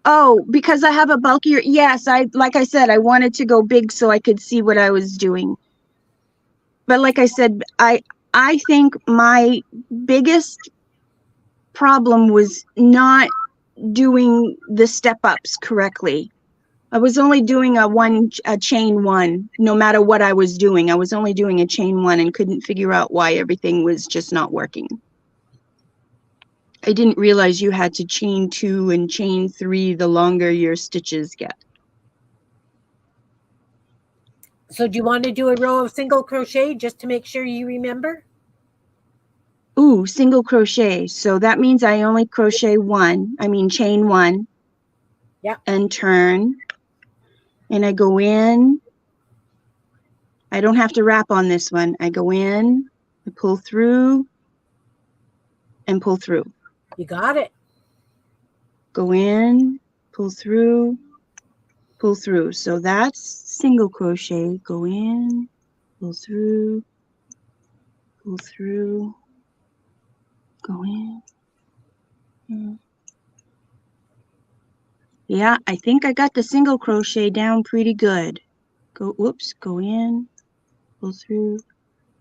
Oh, because I have a bulkier, yes, like I said, I wanted to go big so I could see what I was doing. But like I said, I think my biggest problem was not doing the step ups correctly. I was only doing a chain one, no matter what I was doing. I was only doing a chain one and couldn't figure out why everything was just not working. I didn't realize you had to chain two and chain three the longer your stitches get. So do you want to do a row of single crochet just to make sure you remember? Ooh, single crochet. So that means I only crochet one, chain one. Yeah. And turn. And I go in. I don't have to wrap on this one. I go in, I pull through, and pull through. You got it. Go in, pull through, pull through. So that's single crochet. Go in, pull through, go in. Yeah, I think I got the single crochet down pretty good. Go, whoops, go in, pull through,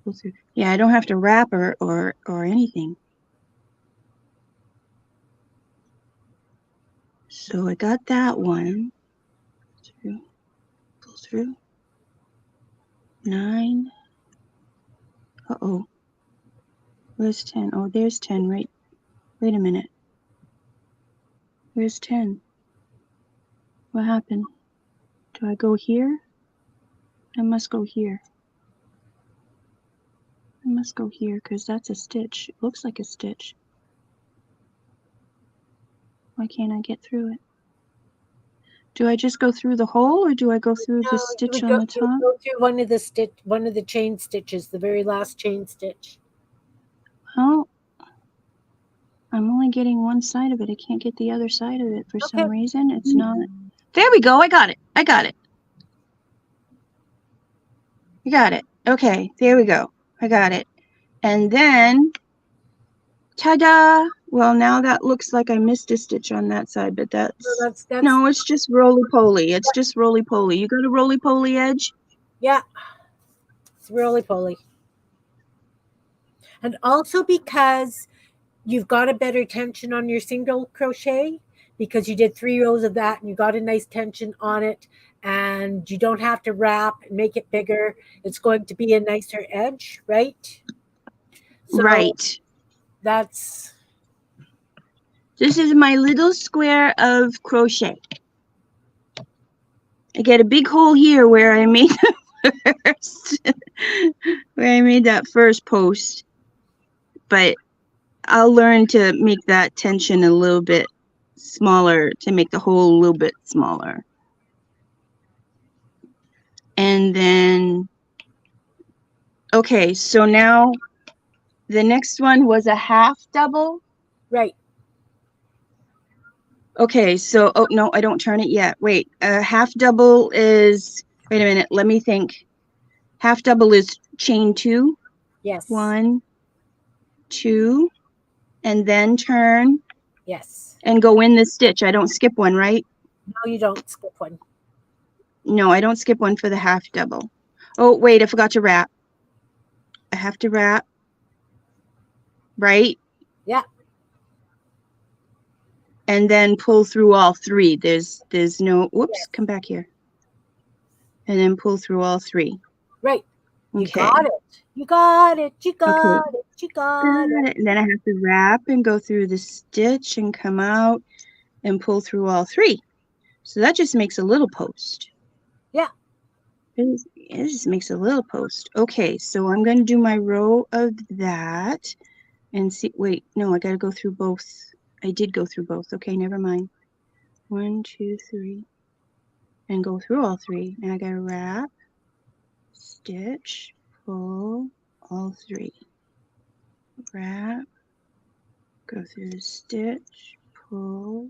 pull through. Yeah, I don't have to wrap or anything. So I got that one. Through, pull through. 9. Uh-oh. Where's 10? Oh, there's 10, right? Wait a minute. Where's 10? What happened? Do I go here? I must go here. I must go here because that's a stitch. It looks like a stitch. Why can't I get through it? Do I just go through the hole or do I go through the stitch on the top? You would go through one of the chain stitches, the very last chain stitch. Oh, I'm only getting one side of it. I can't get the other side of it for some reason. It's not. There we go. I got it. I got it. I got it. Okay, there we go. I got it. And then, ta-da! Well, now that looks like I missed a stitch on that side, but that's no, it's just roly-poly. It's just roly-poly. You got a roly-poly edge? Yeah, it's roly-poly. And also because you've got a better tension on your single crochet because you did 3 rows of that and you got a nice tension on it and you don't have to wrap and make it bigger. It's going to be a nicer edge, right? So right. This is my little square of crochet. I get a big hole here where I made the first, where I made that first post. But I'll learn to make that tension a little bit smaller, to make the hole a little bit smaller. And then, okay, so now the next one was a half double. Right. Okay, so, oh no, I don't turn it yet. Wait, a half double is, wait a minute, let me think. Half double is chain 2. Yes. 1, 2, and then turn. Yes. And go in the stitch. I don't skip one, right? No, you don't skip one. No, I don't skip one for the half double. Oh, wait, I forgot to wrap. I have to wrap, right? Yeah. And then pull through all 3. There's no, whoops, Yes. come back here. And then pull through all 3. Right. You Okay. got it. You got it. You got Okay. it. You got it. And then I have to wrap and go through the stitch and come out and pull through all 3. So that just makes a little post. Yeah. It just makes a little post. Okay, so I'm going to do my row of that and see. Wait, no, I got to go through both. I did go through both. Okay, never mind. 1, 2, 3. And go through all 3. And I got to wrap, stitch, pull, all 3. Wrap, go through the stitch, pull.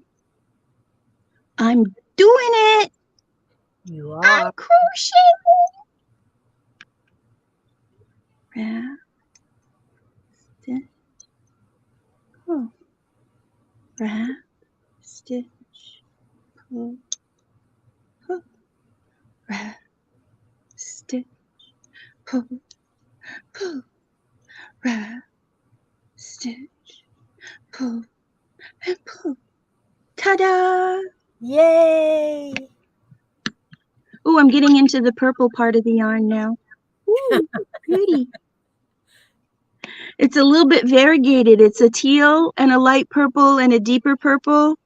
I'm doing it! You are. I'm crocheting! Wrap, stitch, pull. Wrap, stitch, pull, pull. Wrap, stitch, pull, pull. Wrap, stitch, pull, and pull. Ta-da! Yay! Oh, I'm getting into the purple part of the yarn now. Ooh, pretty. It's a little bit variegated. It's a teal and a light purple and a deeper purple.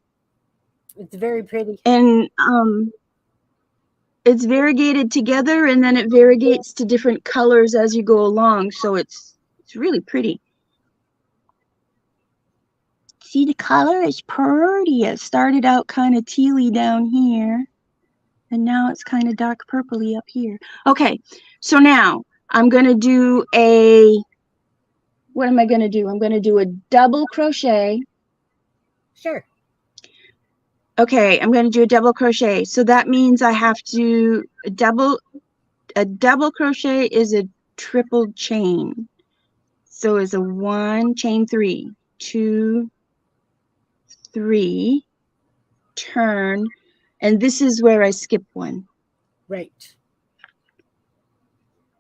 It's very pretty. And it's variegated together, and then it variegates to different colors as you go along. So it's really pretty. See, the color is pretty. It started out kind of tealy down here, and now it's kind of dark purpley up here. Okay, so now I'm going to do what am I going to do? I'm going to do a double crochet. Sure. Okay, I'm going to do a double crochet. So that means I have to a double crochet is a triple chain. So it's a 1, chain 3, 2, 3, turn, and this is where I skip one. Right.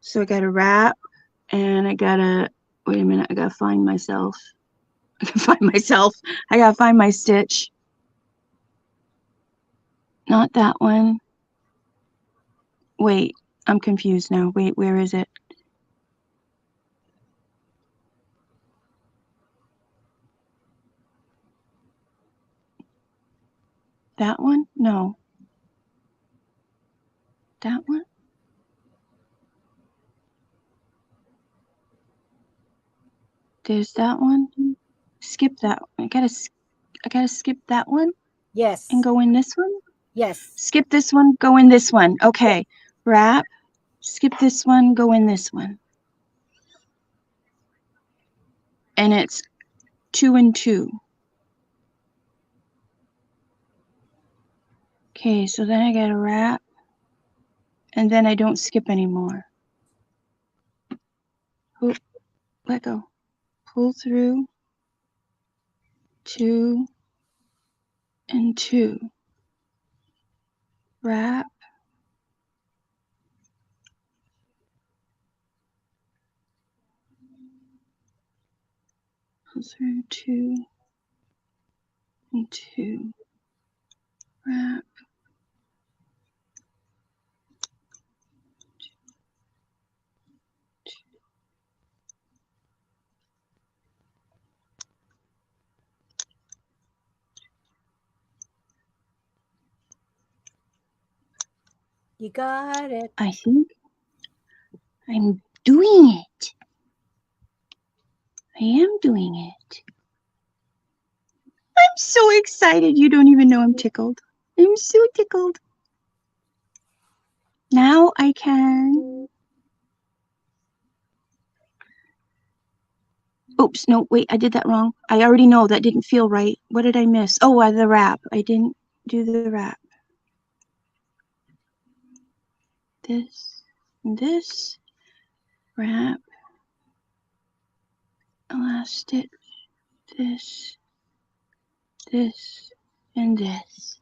So I got to wrap, and I got to, wait a minute, I got to find myself. I got to find my stitch. Not that one. Wait, I'm confused now. Wait, where is it? That one? No. That one? There's that one. Skip that. I gotta skip that one Yes. and go in this one. Yes. Skip this one, go in this one. Okay. Wrap. Skip this one, go in this one. And it's 2 and 2. Okay, so then I gotta wrap, and then I don't skip anymore. Oh, let go. Pull through, 2 and 2. Wrap. Pull through, 2 and 2. Wrap. You got it. I think I'm doing it. I am doing it. so excited. You don't even know I'm tickled. I'm so tickled. Now I can. Oops, no, wait, I did that wrong. I already know that didn't feel right. What did I miss? Oh, the wrap. I didn't do the wrap. This, wrap, last stitch, this, and this.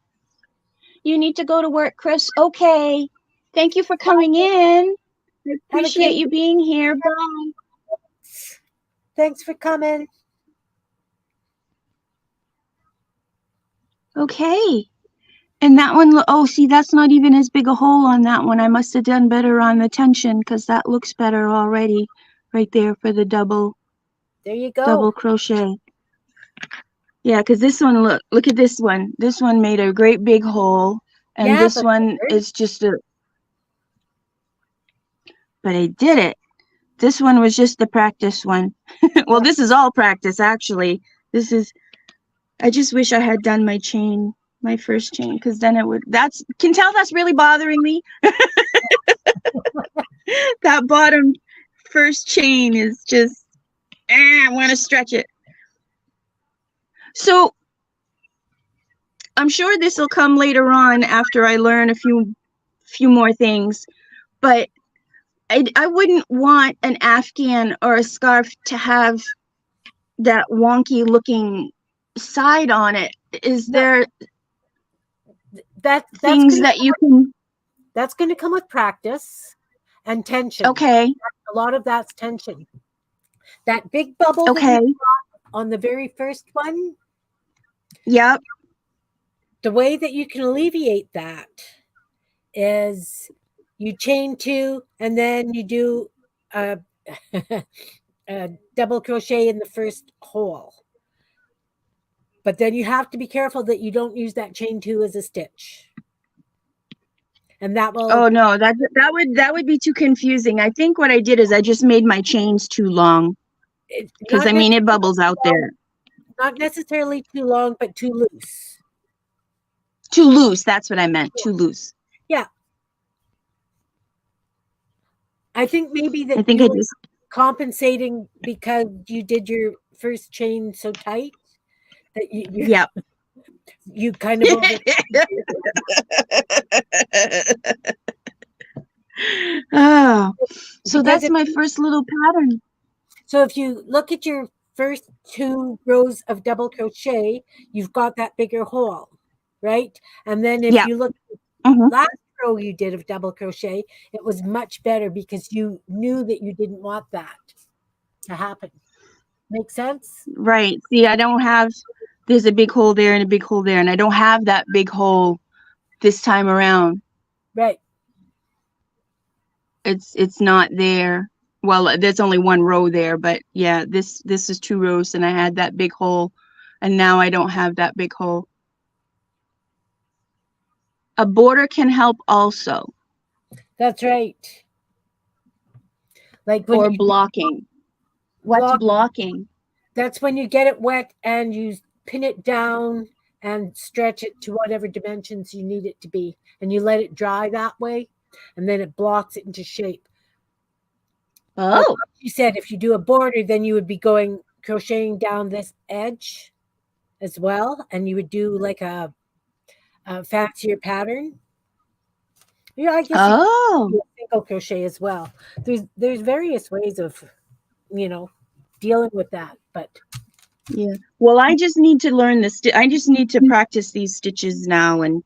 You need to go to work, Chris. Okay. Thank you for coming in. I appreciate you being here. Bye. Thanks for coming. Okay. And that one, oh, see, that's not even as big a hole on that one. I must have done better on the tension because that looks better already right there for the double. There you go. Double crochet. Yeah, because this one, look at this one. This one made a great big hole. And this one is just a, but I did it. This one was just the practice one. Well, this is all practice, actually. This is, I just wish I had done my chain, my first chain, because then it would, can tell that's really bothering me. That bottom first chain is just, I want to stretch it. So I'm sure this will come later on after I learn a few more things, but I wouldn't want an Afghan or a scarf to have that wonky looking side on it. Is there things that you can? That's going to come with practice and tension. Okay. A lot of that's tension. That big bubble that you got on the very first one. Yep. The way that you can alleviate that is you chain 2 and then you do a double crochet in the first hole. But then you have to be careful that you don't use that chain 2 as a stitch. And that will. Oh no, that would be too confusing. I think what I did is I just made my chains too long. Because I mean, it bubbles out there. Not necessarily too long, but too loose. Too loose. That's what I meant. Too loose. Yeah. I think maybe that I just compensating because you did your first chain so tight that you yep. You kind of oh, so that's my first little pattern. So if you look at your first 2 rows of double crochet, you've got that bigger hole, right? And then if you look at the last row you did of double crochet, it was much better because you knew that you didn't want that to happen. Make sense? Right. See, I don't have, there's a big hole there and a big hole there, and I don't have that big hole this time around. Right. It's not there. Well, there's only 1 row there, but yeah, this is 2 rows and I had that big hole, and now I don't have that big hole. A border can help also. That's right. Like when or blocking. What's blocking? That's when you get it wet and you pin it down and stretch it to whatever dimensions you need it to be, and you let it dry that way, and then it blocks it into shape. Oh. Like you said, if you do a border, then you would be crocheting down this edge as well, and you would do like a fancier pattern. Yeah, I guess you can do a single crochet as well. There's various ways of, dealing with that, but yeah. Well, I just need to learn this. I just need to practice these stitches now, and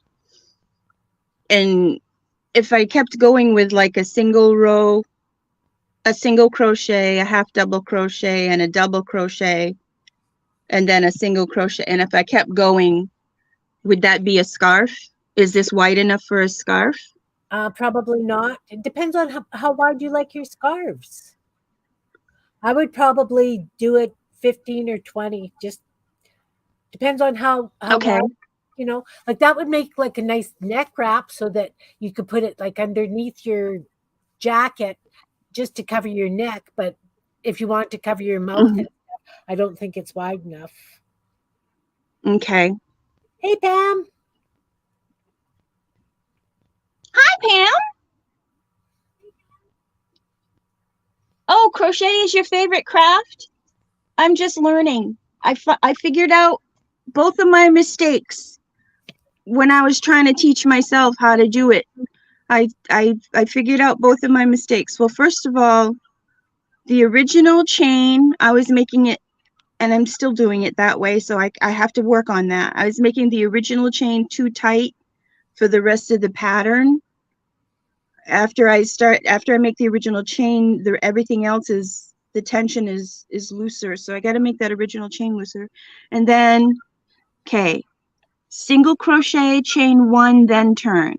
if I kept going with like a single row, a single crochet, a half double crochet, and a double crochet, and then a single crochet, and if I kept going, would that be a scarf? Is this wide enough for a scarf? Probably not. It depends on how wide you like your scarves. I would probably do it 15 or 20. Just depends on how okay. Wide, like that would make like a nice neck wrap so that you could put it like underneath your jacket just to cover your neck. But if you want to cover your mouth, I don't think it's wide enough. Okay. Hey, Pam. Hi, Pam. Oh, crochet is your favorite craft? I'm just learning. I figured out both of my mistakes when I was trying to teach myself how to do it. I figured out both of my mistakes. Well, first of all, the original chain, I was making it, and I'm still doing it that way, so I have to work on that. I was making the original chain too tight for the rest of the pattern. After I make the original chain, everything else is, the tension is looser. So I got to make that original chain looser. And then, okay, single crochet, chain 1, then turn.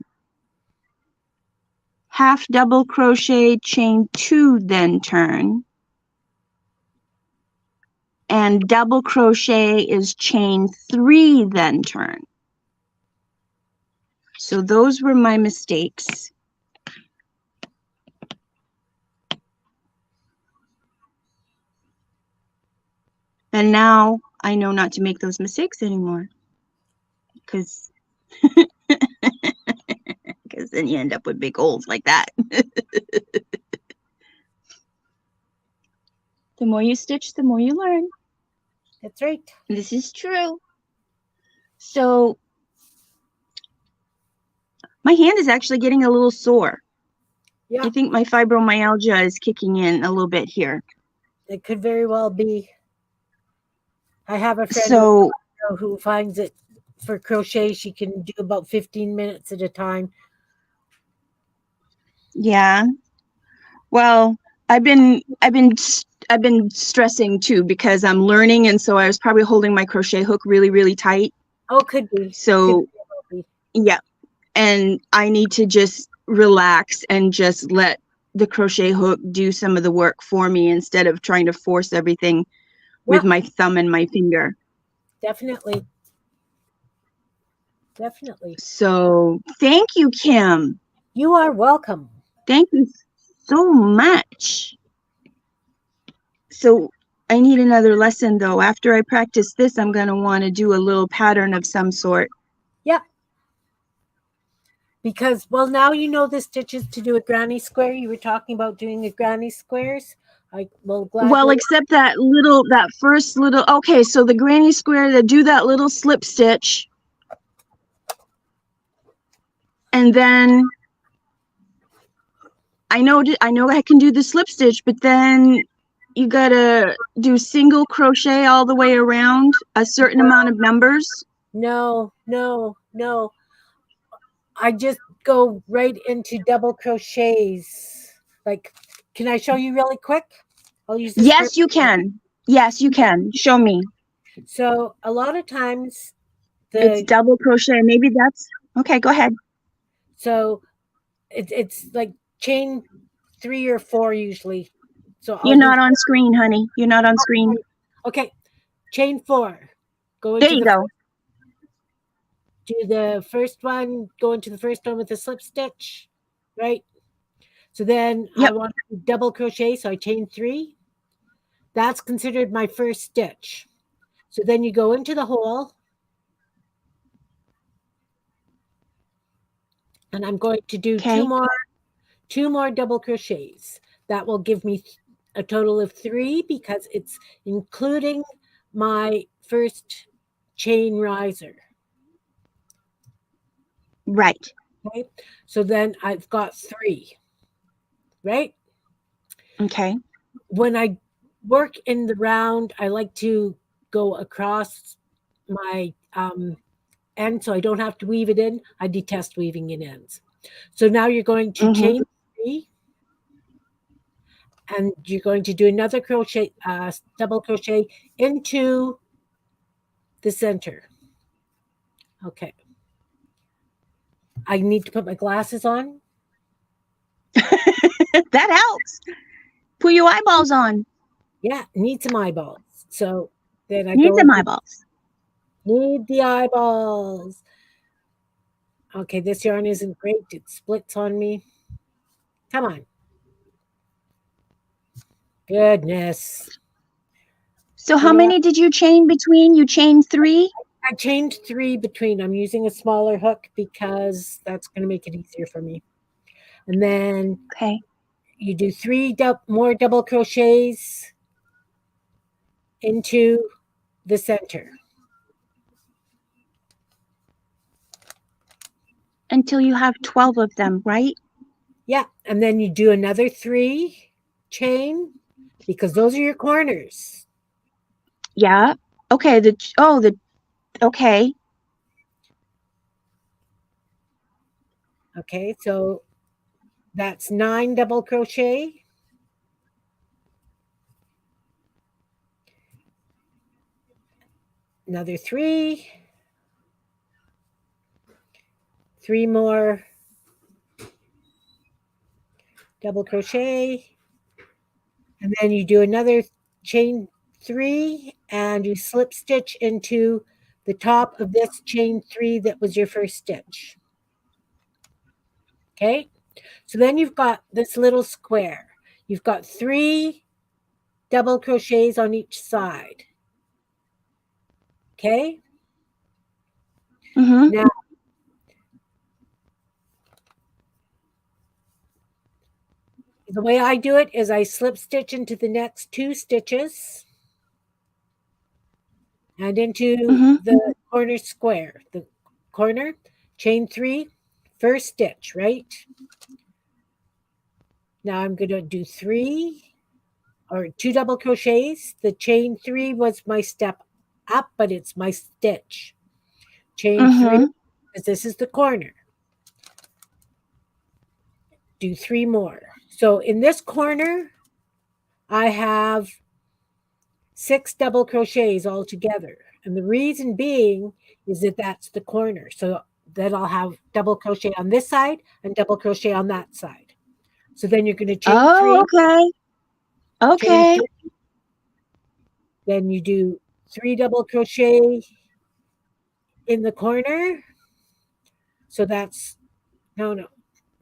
Half double crochet, chain 2, then turn. And double crochet is chain 3, then turn. So those were my mistakes. And now I know not to make those mistakes anymore, because then you end up with big holes like that. The more you stitch, the more you learn. That's right. This is true. So my hand is actually getting a little sore. Yeah. I think my fibromyalgia is kicking in a little bit here. It could very well be. I have a friend who finds it for crochet. She can do about 15 minutes at a time. Yeah. Well, I've been stressing too, because I'm learning, and so I was probably holding my crochet hook really, really tight. Oh, could be. So yeah, and I need to just relax and just let the crochet hook do some of the work for me, instead of trying to force everything with my thumb and my finger. Definitely. Definitely. So thank you, Kim. You are welcome. Thank you so much. So I need another lesson, though. After I practice this, I'm going to want to do a little pattern of some sort. Yep. Because, well, now you know the stitches to do a granny square. You were talking about doing a granny squares. Well, except that first little, okay, so the granny square, to do that little slip stitch. And then I know I can do the slip stitch, but then you gotta do single crochet all the way around a certain amount of numbers. No. I just go right into double crochets. Like, can I show you really quick? I'll use this. Yes, you can. Yes, you can. Show me. So a lot of times it's double crochet. Maybe that's okay. Go ahead. So it's like chain 3 or 4 usually. So you're not on screen, honey. You're not on screen. Okay, chain 4. Go into go. Do the first one. Go into the first one with a slip stitch, right? So then I want to double crochet. So I chain 3. That's considered my first stitch. So then you go into the hole. And I'm going to do two more double crochets. That will give me a total of 3, because it's including my first chain riser. Right. Okay. So then I've got 3. Right? Okay. When I work in the round, I like to go across my end, so I don't have to weave it in. I detest weaving in ends. So now you're going to chain 3, and you're going to do another crochet, double crochet into the center. Okay. I need to put my glasses on. That helps. Put your eyeballs on. Yeah, need some eyeballs. So then I need some eyeballs. Need the eyeballs. Okay, this yarn isn't great. It splits on me. Come on. Goodness. So how many did you chain between? You chained 3? I chained 3 between. I'm using a smaller hook because that's going to make it easier for me. And then Okay. you do 3 more double crochets into the center. Until you have 12 of them, right? Yeah, and then you do another 3 chain because those are your corners. Yeah. Okay, okay. Okay, so that's 9 double crochet. Another 3. 3 more double crochet. And then you do another chain 3 and you slip stitch into the top of this chain 3 that was your first stitch. Okay, so then you've got this little square. You've got 3 double crochets on each side. Okay, Mm-hmm. now the way I do it is I slip stitch into the next 2 stitches and into Mm-hmm. the corner square, the corner, chain 3, first stitch, right? Now I'm going to do 3 or 2 double crochets. The chain 3 was my step up, but it's my stitch. Chain 3, Mm-hmm. because this is the corner. Do 3 more. So in this corner, I have 6 double crochets all together. And the reason being is that that's the corner. So then I'll have double crochet on this side and double crochet on that side. So then you're going to chain Oh, 3, okay. chain Okay. 3, then you do 3 double crochet in the corner. So that's, no,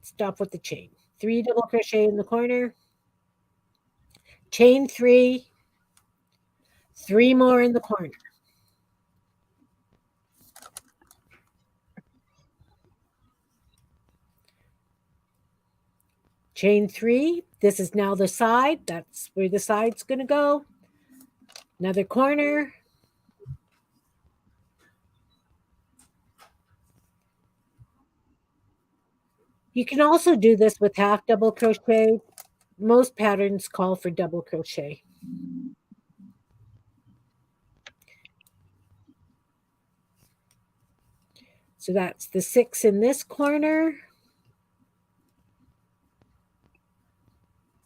stop with the chain. 3 double crochet in the corner, chain 3, 3 more in the corner. Chain 3, this is now the side. That's where the side's going to go. Another corner. You can also do this with half double crochet. Most patterns call for double crochet. So that's the 6 in this corner,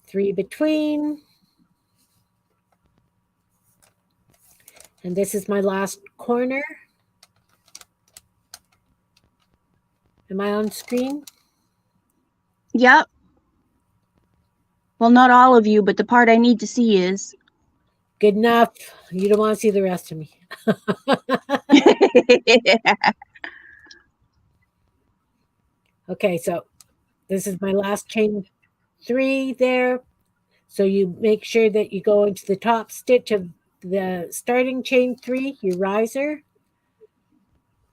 3 between, and this is my last corner. Am I on screen? Yep. Well, not all of you, but the part I need to see is. Good enough. You don't want to see the rest of me. Okay, so this is my last chain 3 there. So you make sure that you go into the top stitch of the starting chain 3, your riser.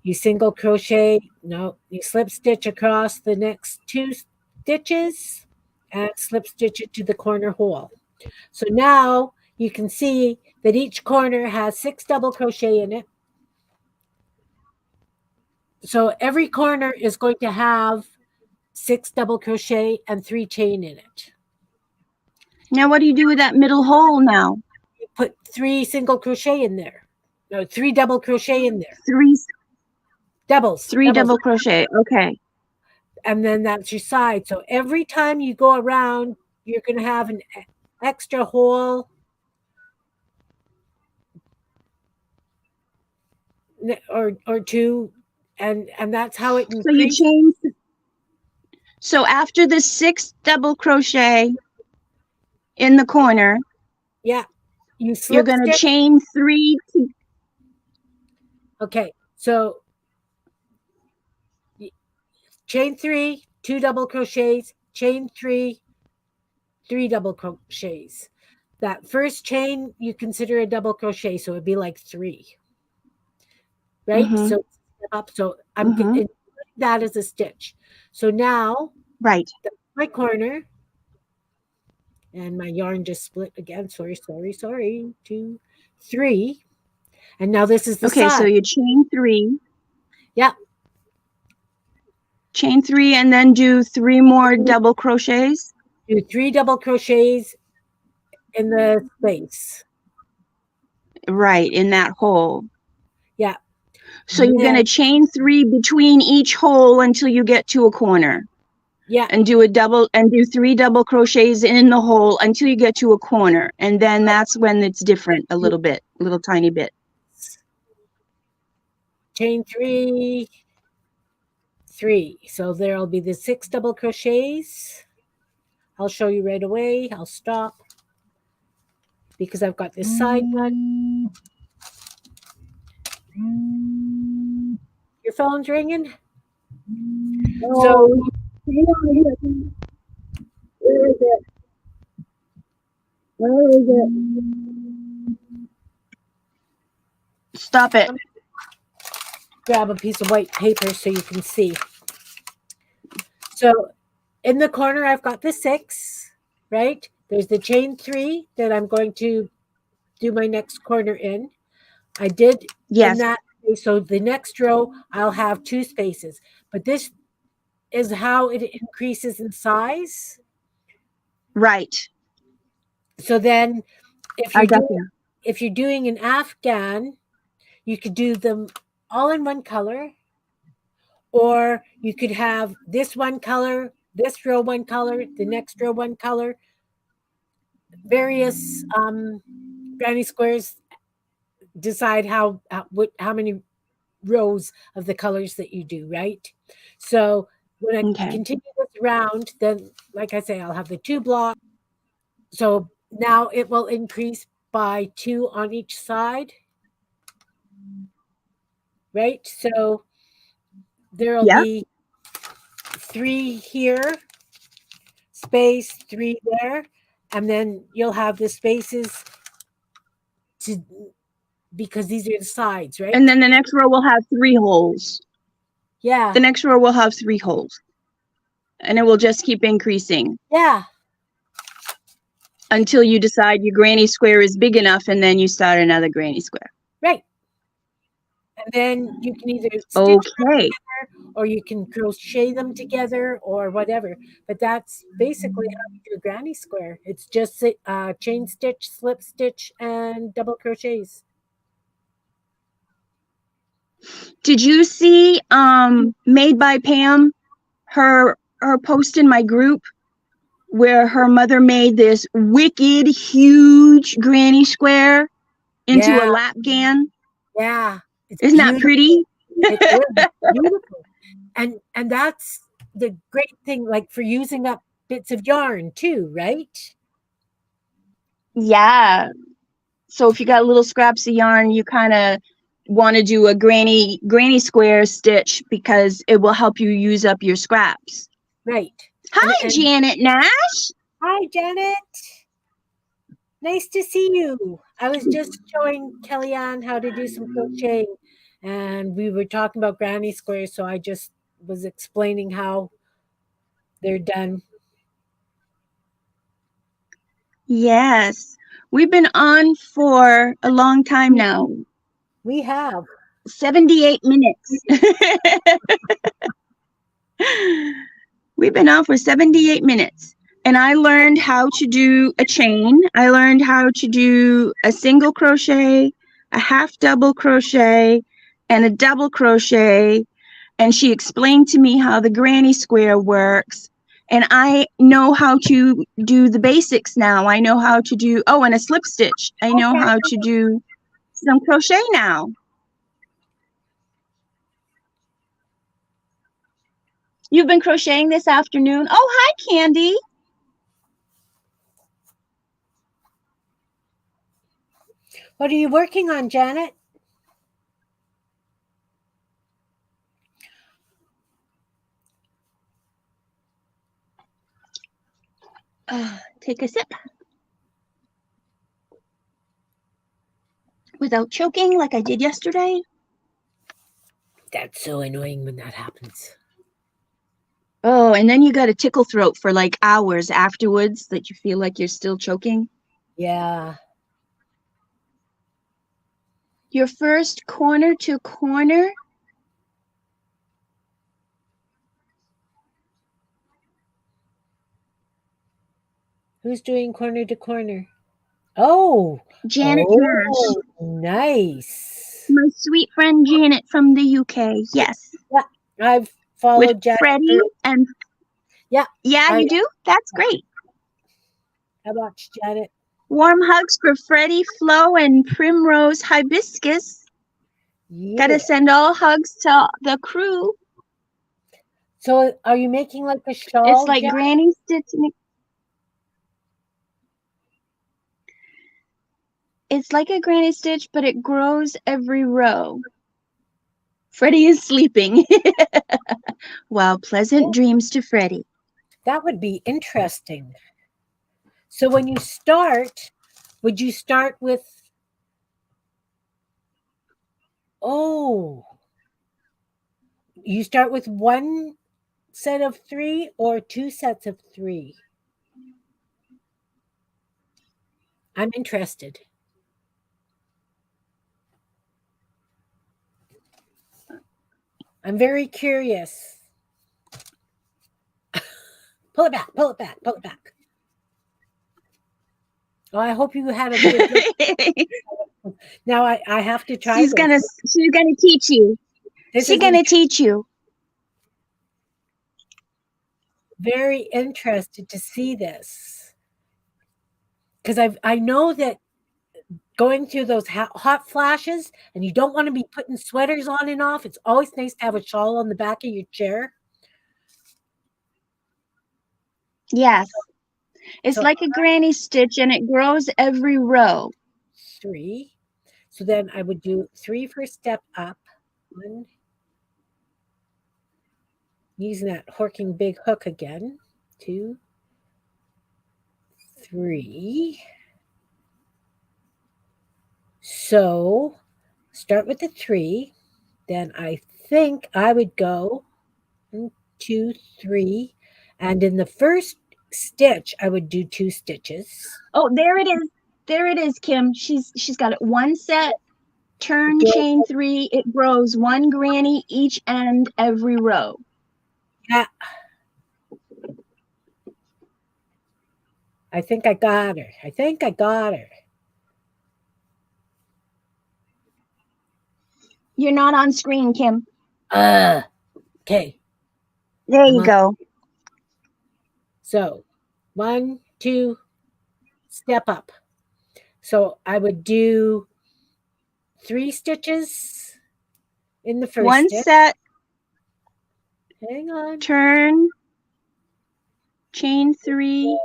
You single crochet, no, you slip stitch across the next 2 stitches and slip stitch it to the corner hole. So now you can see that each corner has 6 double crochet in it. So every corner is going to have 6 double crochet and 3 chain in it. Now, what do you do with that middle hole now? You put 3 single crochet in there. No, 3 double crochet in there. Three Doubles. double crochet. Okay. And then that's your side. So every time you go around, you're going to have an extra hole or 2, and that's how it So you increases. chain. So after the 6 double crochet in the corner, Yeah, you you're slip going to stitch. chain 3 to. Okay, so chain 3, 2 double crochets, chain 3, 3 double crochets. That first chain you consider a double crochet, so it'd be like 3. right? Mm-hmm. So step up. So I'm Mm-hmm. including that as a stitch. So now Right. that's my corner, and my yarn just split again. Sorry, sorry, sorry. 2, 3, and now this is the Okay, so side. you Yeah, chain three, and then do 3 more double crochets. do 3 double crochets in the space. Right, in that hole. Yeah, So and you're going then to chain 3 between each hole until you get to a corner, yeah, and do 3 double crochets in the hole until you get to a corner, and then that's when it's different a little bit, a little tiny bit. chain 3, 3. So there'll be the 6 double crochets. I'll show you right away. I'll stop because I've got this side done. Your phone's ringing. So Oh, hang on a second. Where is it? Where is it? Stop it. grab a piece of white paper so you can see. So in the corner, I've got the 6, right? There's the chain 3 that I'm going to do my next corner in. I did in Yes, that. So the next row, I'll have 2 spaces. But this is how it increases in size. right. So then if I you're got doing you. if you're doing an Afghan, you could do them all in one color, or you could have this one color, this row one color, the next row one color, various granny squares decide how many rows of the colors that you do, right? So when I Okay. continue this round, then like I say, I'll have the 2 blocks. So now it will increase by 2 on each side, right? So there'll Yep. be 3 here, space, 3 there, and then you'll have the spaces to because these are the sides, And right? then the next row will have 3 holes. Yeah. The next row will have 3 holes. And it will just keep increasing Yeah. until you decide your granny square is big enough, and then you start another granny square. Right. And then you can either stitch them Okay. together or you can crochet them together or whatever. But that's basically how you do a granny square. It's just chain stitch, slip stitch, and double crochets. Did you see Made by Pam, her post in my group where her mother made this wicked huge granny square into a Yeah. lap gan? Yeah. It's Isn't that beautiful. pretty? It is beautiful. And that's the great thing, like for using up bits of yarn too, right? Yeah. So if you got little scraps of yarn, you kind of want to do a granny square stitch because it will help you use up your scraps. Right. Hi, And Janet Nash. hi, Janet. Nice to see you. I was just showing Kellyanne how to do some crocheting, and we were talking about granny squares, so I just was explaining how they're done. Yes. We've been on for a long time now. We have. 78 minutes. We've been on for 78 minutes. And I learned how to do a chain. I learned how to do a single crochet, a half double crochet, and a double crochet. And she explained to me how the granny square works. And I know how to do the basics now. I know how to do, oh, and a slip stitch. I know Okay. how to do some crochet now. You've been crocheting this afternoon. Oh, hi, Candy. What are you working on, Janet? Take a sip without choking like I did yesterday. That's so annoying when that happens. Oh, and then you got a tickle throat for like hours afterwards that you feel like you're still choking. Yeah. Your first corner to corner. Who's doing corner to corner? Oh, Janet Nash. oh, nice. My sweet friend Janet from the UK. Yes. Yeah, I've With followed Janet. Freddie and Yeah, yeah, I you do? That's great. watched Janet. Warm hugs for Freddie, Flo, and Primrose Hibiscus. Yeah. Gotta send all hugs to the crew. So, are you making like a It's shawl, like Janet? Granny stitching. It's like a granny stitch, but it grows every row. Freddie is sleeping. Well, pleasant dreams to Freddie. That would be interesting. So, when you start, would you start with? Oh, you start with one set of 3 or 2 sets of 3? I'm interested. I'm very curious. Pull it back, pull it back, pull it back. Oh, I hope you had a good look. Now I have to try she's gonna teach you. This She's is gonna teach you. very interested to see this because I know that going through those hot flashes and you don't want to be putting sweaters on and off. It's always nice to have a shawl on the back of your chair. Yes. It's So like a granny stitch and it grows every row. 3. So then I would do 3 for step up. 1. Using that horking big hook again. 2, 3. So start with the 3. Then I think I would go 1, 2, 3. And in the first stitch, I would do 2 stitches. Oh, there it is. There it is, Kim. She's got it. One set, turn, Go. chain 3. It grows 1 granny each end every row. Yeah. I think I got her. I think I got her. You're not on screen, Kim. Okay. There you go. So 1, 2, step up. So I would do 3 stitches in the first One stitch. set, Hang on. turn, chain 3.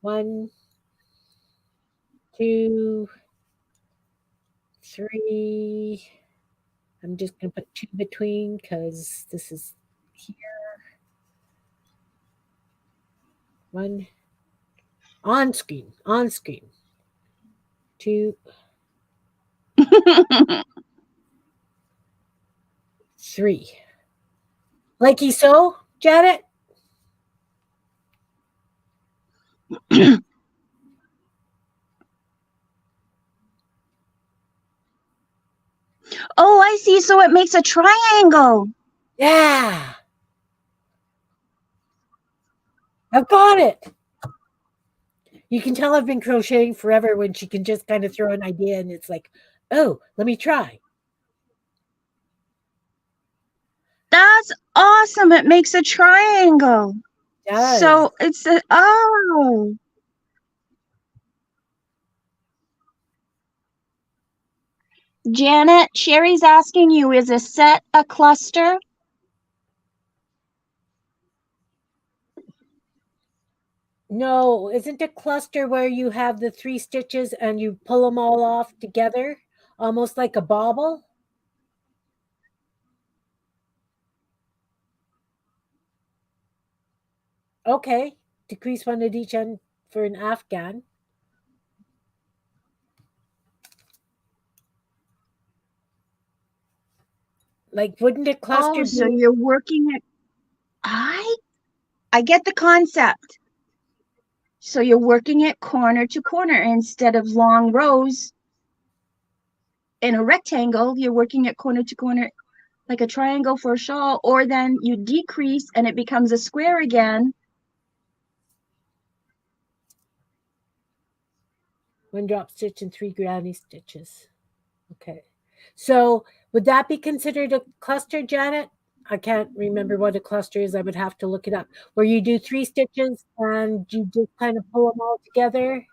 1, 2, 3. I'm just going to put 2 between because this is here. 1 on screen, 2, 3. Likey so, Janet? Oh, I see. So it makes a triangle. Yeah. I've got it. You can tell I've been crocheting forever when she can just kind of throw an idea and it's like, oh, let me try. That's awesome. It makes a triangle. It does. So it's a, oh. Janet, Sherry's asking you, is a set a cluster? No, isn't a cluster where you have the 3 stitches and you pull them all off together, almost like a bauble? Okay, decrease 1 at each end for an afghan. Like, wouldn't it cluster Oh, so be? you're working at, I get the concept. So you're working it corner to corner instead of long rows in a rectangle, you're working it corner to corner like a triangle for a shawl, or then you decrease and it becomes a square again. One drop stitch and 3 granny stitches. Okay. So would that be considered a cluster, Janet? I can't remember what a cluster is. I would have to look it up. Where you do 3 stitches and you just kind of pull them all together.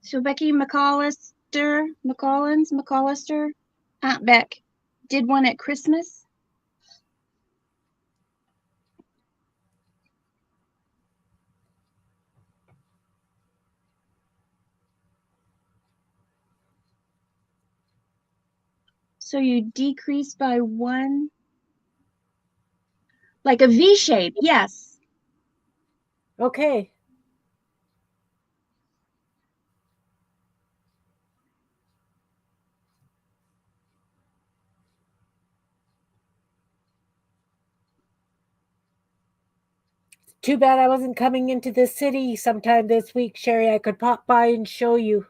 So Becky McCallister, Aunt Beck, did one at Christmas. So you decrease by 1, like a V shape, yes. Okay. Too bad I wasn't coming into the city sometime this week, Sherry. I could pop by and show you.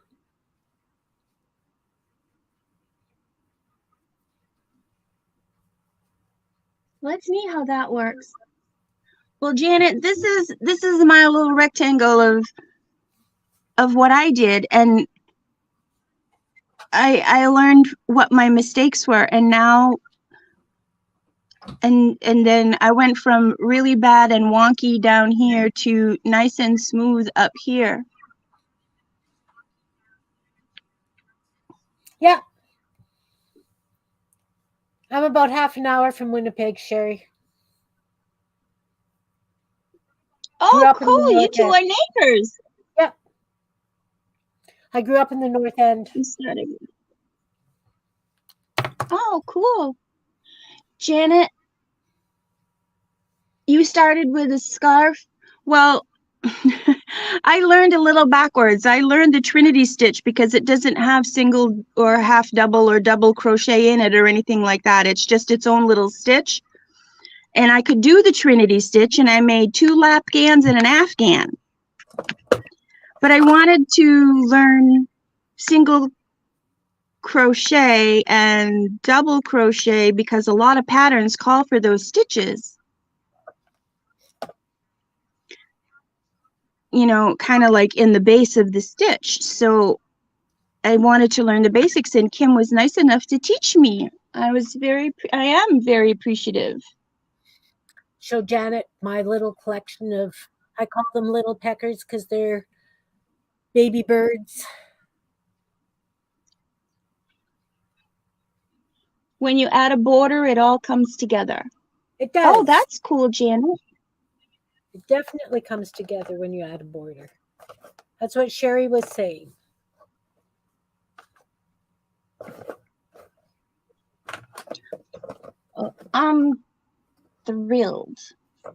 Let's see how that works. Well, Janet, this is my little rectangle of what I did, and I learned what my mistakes were, and now and then I went from really bad and wonky down here to nice and smooth up here. Yeah. I'm about half an hour from Winnipeg, Sherry. Grew Oh, up in the cool. You North two End. are neighbors. Yeah. I grew up in the North End. Oh, cool. Janet, you started with a scarf. Well, I learned a little backwards. I learned the Trinity stitch because it doesn't have single or half double or double crochet in it or anything like that. It's just its own little stitch. And I could do the Trinity stitch, and I made 2 lapgans and an afghan. But I wanted to learn single crochet and double crochet because a lot of patterns call for those stitches. You know, kind of like in the base of the stitch. So I wanted to learn the basics, and Kim was nice enough to teach me. I am very appreciative. Show Janet my little collection of, I call them little peckers because they're baby birds. When you add a border, it all comes together. It does. Oh, that's cool, Janet. It definitely comes together when you add a border. That's what Sherry was saying. I'm thrilled.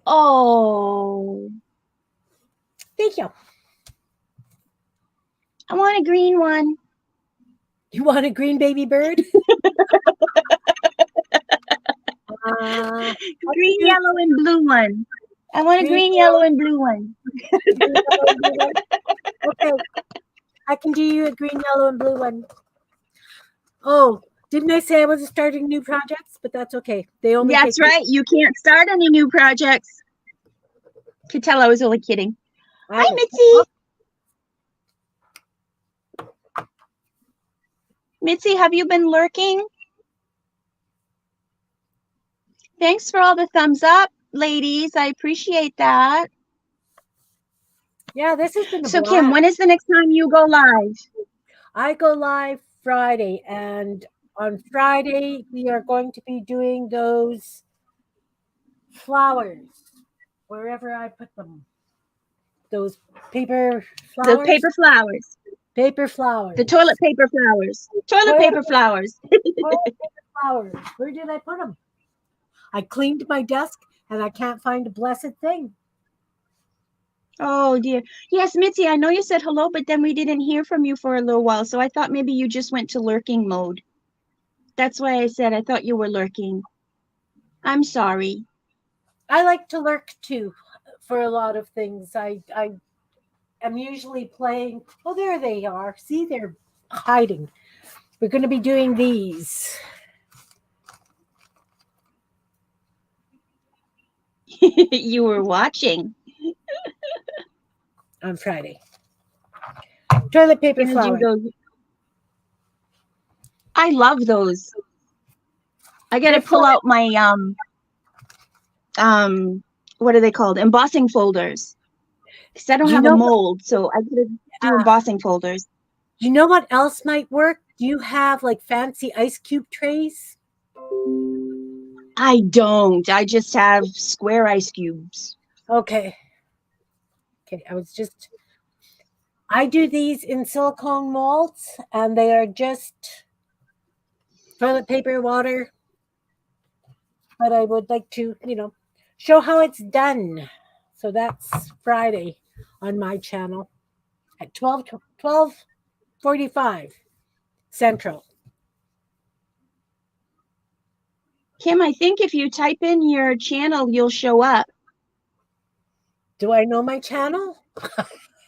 Oh. Thank you. I want a green one. You want a green baby bird? Green, yellow, and blue one. I want a green, yellow, and blue one. Okay. I can do you a green, yellow, and blue one. Oh, didn't I say I wasn't starting new projects? But that's okay. They only That's right. You can't start any new projects. Could tell I was only kidding. Hi, Mitzi. Mitzi, have you been lurking? Thanks for all the thumbs up, ladies. I appreciate that. Yeah, this has been a So, blast. Kim, when is the next time you go live? I go live Friday, and on Friday we are going to be doing those flowers wherever I put them. Those paper flowers. Those paper flowers. Paper flowers. The toilet paper flowers. Toilet paper flowers. Toilet paper flowers. Where did I put them? I cleaned my desk and I can't find a blessed thing. Oh dear. Yes, Mitzi, I know you said hello, but then we didn't hear from you for a little while, so I thought maybe you just went to lurking mode. That's why I said I thought you were lurking. I'm sorry. I like to lurk too for a lot of things. I am usually playing. Oh, there they are. See, they're hiding. We're going to be doing these You were watching. on Friday. Toilet paper Gonna do flower. those. I love those. I gotta They're pull fun. out my what are they called? Embossing folders. Because I don't You have a know, mold, so I gotta do embossing folders. you know what else might work? Do you have like fancy ice cube trays? I don't. I just have square ice cubes. Okay. Okay. I do these in silicone molds and they are just toilet paper, water. But I would like to, show how it's done. So that's Friday on my channel at 12:45 Central. Kim, I think if you type in your channel, you'll show up. Do I know my channel?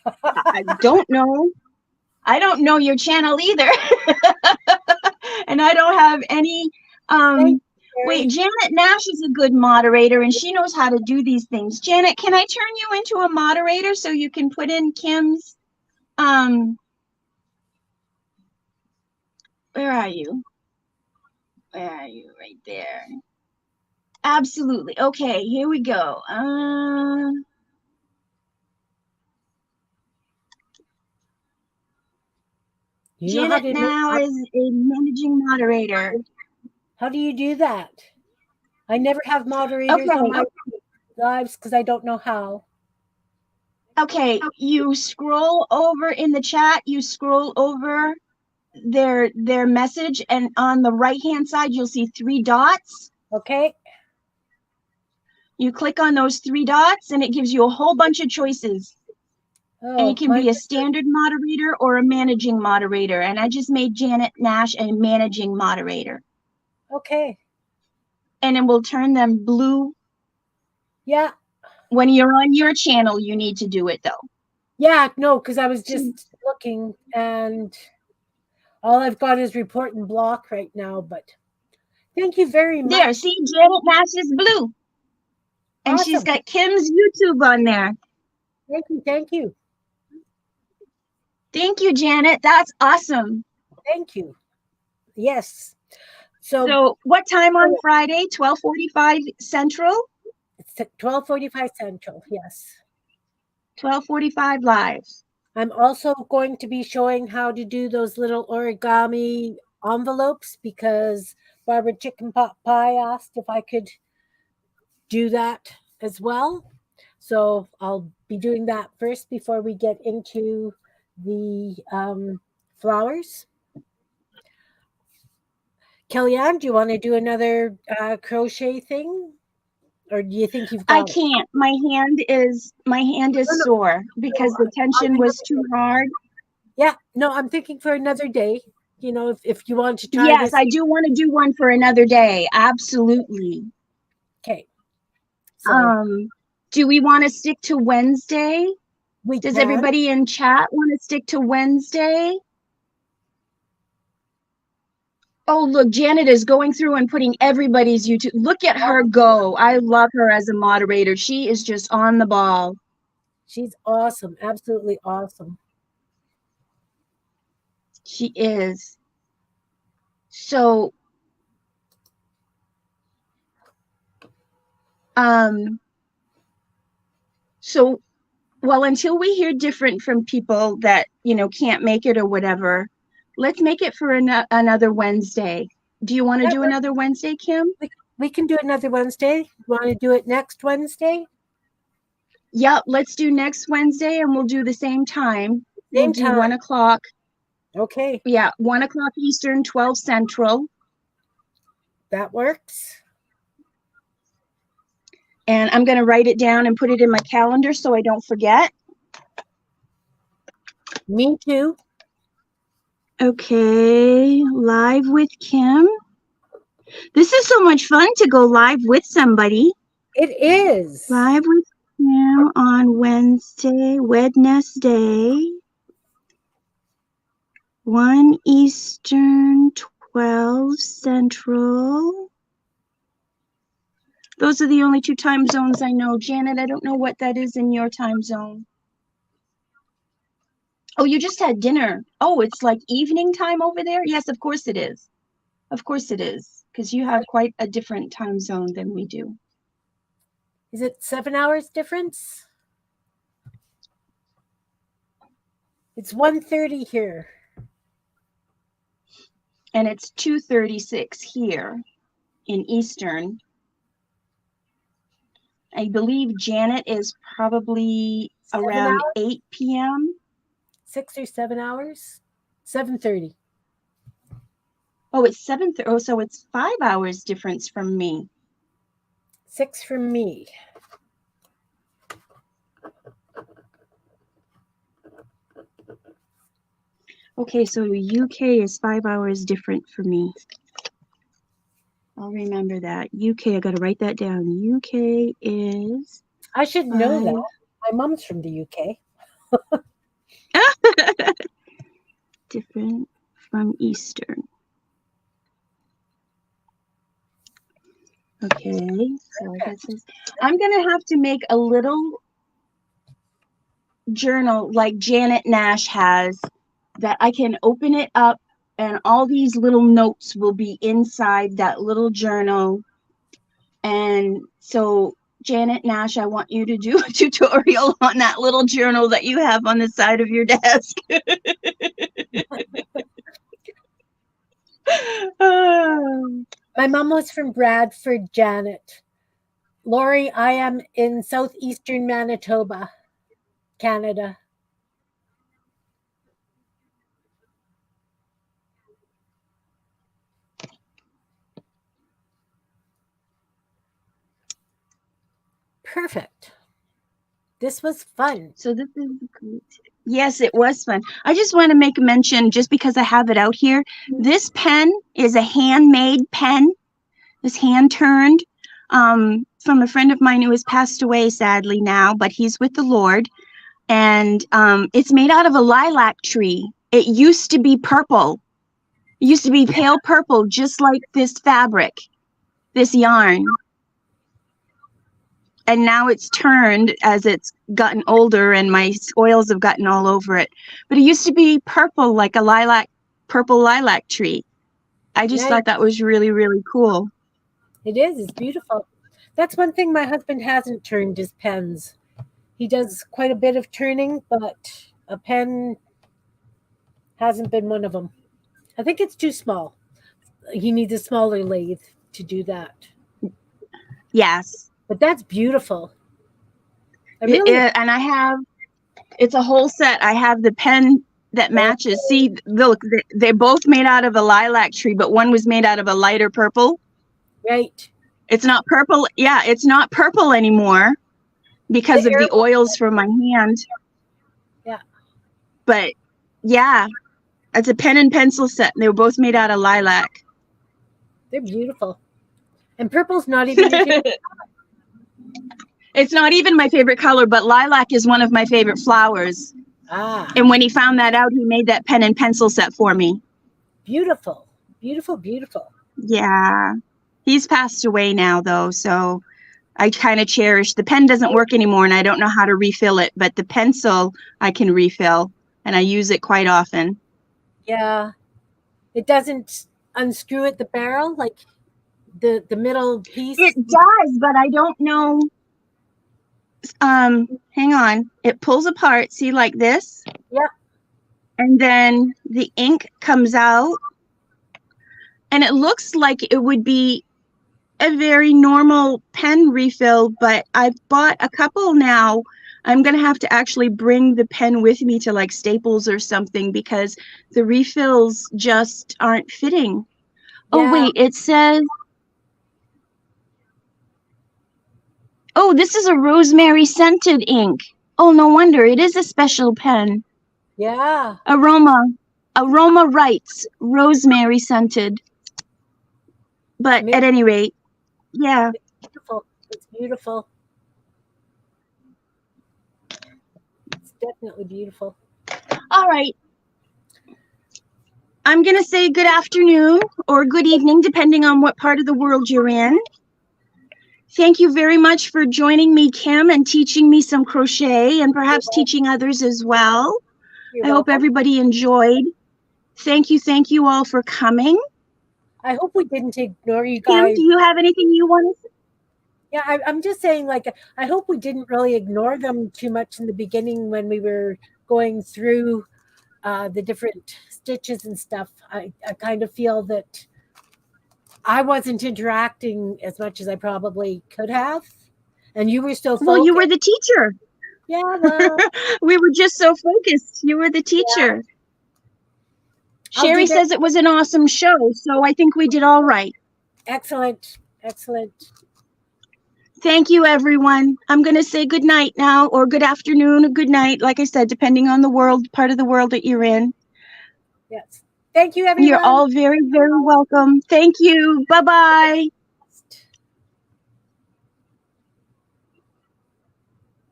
I don't know. I don't know your channel either. And I don't have any Thank um you, wait, Mary. Janet Nash is a good moderator and she knows how to do these things. Janet, can I turn you into a moderator so you can put in Kim's where are you? Where are you? Right there. Absolutely. Okay, here we go. You know how Janet to make, now is a managing moderator. how do you do that? I never have moderators on Okay. my lives because I don't know how. Okay, you scroll over in the chat, you scroll over their message, and on the right hand side you'll see three dots. Okay. You click on those three dots and it gives you a whole bunch of choices. And you Oh, can be a standard moderator or a managing moderator. And I just made Janet Nash a managing moderator. okay. And it will turn them blue. Yeah. When you're on your channel, you need to do it though. Yeah. No, because I was So just looking and all I've got is report and block right now. But thank you very there, much. see, Janet Nash is blue. And she's Awesome. got Kim's YouTube on there. Thank you. Thank you. Thank you, Janet. That's awesome. Thank you. Yes. So So what time on Friday? 12:45 Central? it's 12:45 Central. Yes. 12:45 live. I'm also going to be showing how to do those little origami envelopes because Barbara Chicken Pot Pie asked if I could do that as well. So I'll be doing that first before we get into the flowers. Kellyanne, do you want to do another crochet thing? Or do you think you've I got it? can't. My hand is No, sore no, because the tension was too hard. yeah, no, I'm thinking for another day. If you want to try Yes, this. I do want to do one for another day. Absolutely. Okay. So Do we want to stick to Wednesday? we Does can. everybody in chat want to stick to Wednesday? Oh, look, Janet is going through and putting everybody's YouTube. Look at her go. I love her as a moderator. She is just on the ball. She's awesome. Absolutely awesome. She is. So, um, so well, until we hear different from people that, can't make it or whatever, let's make it for another Wednesday. Do you want to That do works. another Wednesday, Kim? We can do another Wednesday. Want to do it next Wednesday? Yep, let's do next Wednesday and we'll do the same time. We'll Same do time. 1 o'clock. Okay. Yeah, 1 o'clock Eastern, 12 Central. That works. And I'm going to write it down and put it in my calendar so I don't forget. Me too. Okay, live with Kim. This is so much fun to go live with somebody. It is. Live with Kim on Wednesday, 1 Eastern, 12 Central. Those are the only 2 time zones I know. Janet, I don't know what that is in your time zone. Oh, you just had dinner. Oh, it's like evening time over there? Yes, of course it is. Of course it is, because you have quite a different time zone than we do. Is it 7 hours difference? It's 1:30 here. And it's 2:36 here in Eastern. I believe Janet is probably 7 around hours? 8 p.m. 6 or 7 hours? 7:30. Oh, it's 7. Oh, so it's 5 hours difference from me. 6 from me. Okay, so UK is 5 hours different for me. I'll remember that. UK, I got to write that down. UK is I should know that. 5 My mom's from the UK. different from Eastern. Okay, so I guess I'm gonna have to make a little journal like Janet Nash has that I can open it up and all these little notes will be inside that little journal. And so Janet Nash, I want you to do a tutorial on that little journal that you have on the side of your desk. My mom was from Bradford, Janet. Lori, I am in southeastern Manitoba, Canada. Perfect. This was fun. So this is great. Yes, it was fun. I just want to make a mention, just because I have it out here. This pen is a handmade pen. It's hand turned from a friend of mine who has passed away sadly now, but he's with the Lord. And it's made out of a lilac tree. It used to be purple. It used to be pale purple, just like this fabric, this yarn. And now it's turned as it's gotten older and my oils have gotten all over it. But it used to be purple, like a purple lilac tree. I just thought that was really, really cool. It is. It's beautiful. That's one thing my husband hasn't turned is pens. He does quite a bit of turning, but a pen hasn't been one of them. I think it's too small. He needs a smaller lathe to do that. Yes. But that's beautiful. And it's a whole set. I have the pen that matches. See, look, they're both made out of a lilac tree, but one was made out of a lighter purple. Right. It's not purple. Yeah, it's not purple anymore because of the oils from my hand. Yeah. But yeah, it's a pen and pencil set. They were both made out of lilac. They're beautiful. And purple's not even your favorite color. It's not even my favorite color, but lilac is one of my favorite flowers. Ah. And when he found that out, he made that pen and pencil set for me. Beautiful. Beautiful, beautiful. Yeah. He's passed away now, though, so I kind of cherish. The pen doesn't work anymore, and I don't know how to refill it, but the pencil I can refill, and I use it quite often. Yeah. It doesn't unscrew at the barrel, like the middle piece? It does, but I don't know. Hang on. It pulls apart, see, like this? Yeah. And then the ink comes out, and it looks like it would be a very normal pen refill, but I've bought a couple now. I'm going to have to actually bring the pen with me to like Staples or something because the refills just aren't fitting. Yeah. Oh, wait, it says, oh, this is a rosemary scented ink. Oh, no wonder. It is a special pen. Yeah. Aroma writes, rosemary scented. But It's at any rate, yeah. beautiful. It's beautiful. It's definitely beautiful. All right. I'm going to say good afternoon or good evening, depending on what part of the world you're in. Thank you very much for joining me, Kim, and teaching me some crochet and perhaps teaching others as well. You're I hope welcome. everybody enjoyed. Thank you all for coming. I hope we didn't ignore you Kim, guys. do you have anything you want to say? Yeah, I'm just saying, like, I hope we didn't really ignore them too much in the beginning when we were going through the different stitches and stuff. I kind of feel that I wasn't interacting as much as I probably could have, and you were still Well, you focused. were the teacher. Yeah, well, We were just so focused. You were the yeah, teacher. I'll do Sherry that. says it was an awesome show, so I think we did all right. Excellent, excellent. Thank you, everyone. I'm going to say good night now, or good afternoon, or good night, like I said, depending on the part of the world that you're in. Yes. Thank you, You're everyone. all very, very welcome. Thank you. Bye-bye.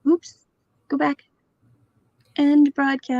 Oops. Go back. End broadcast.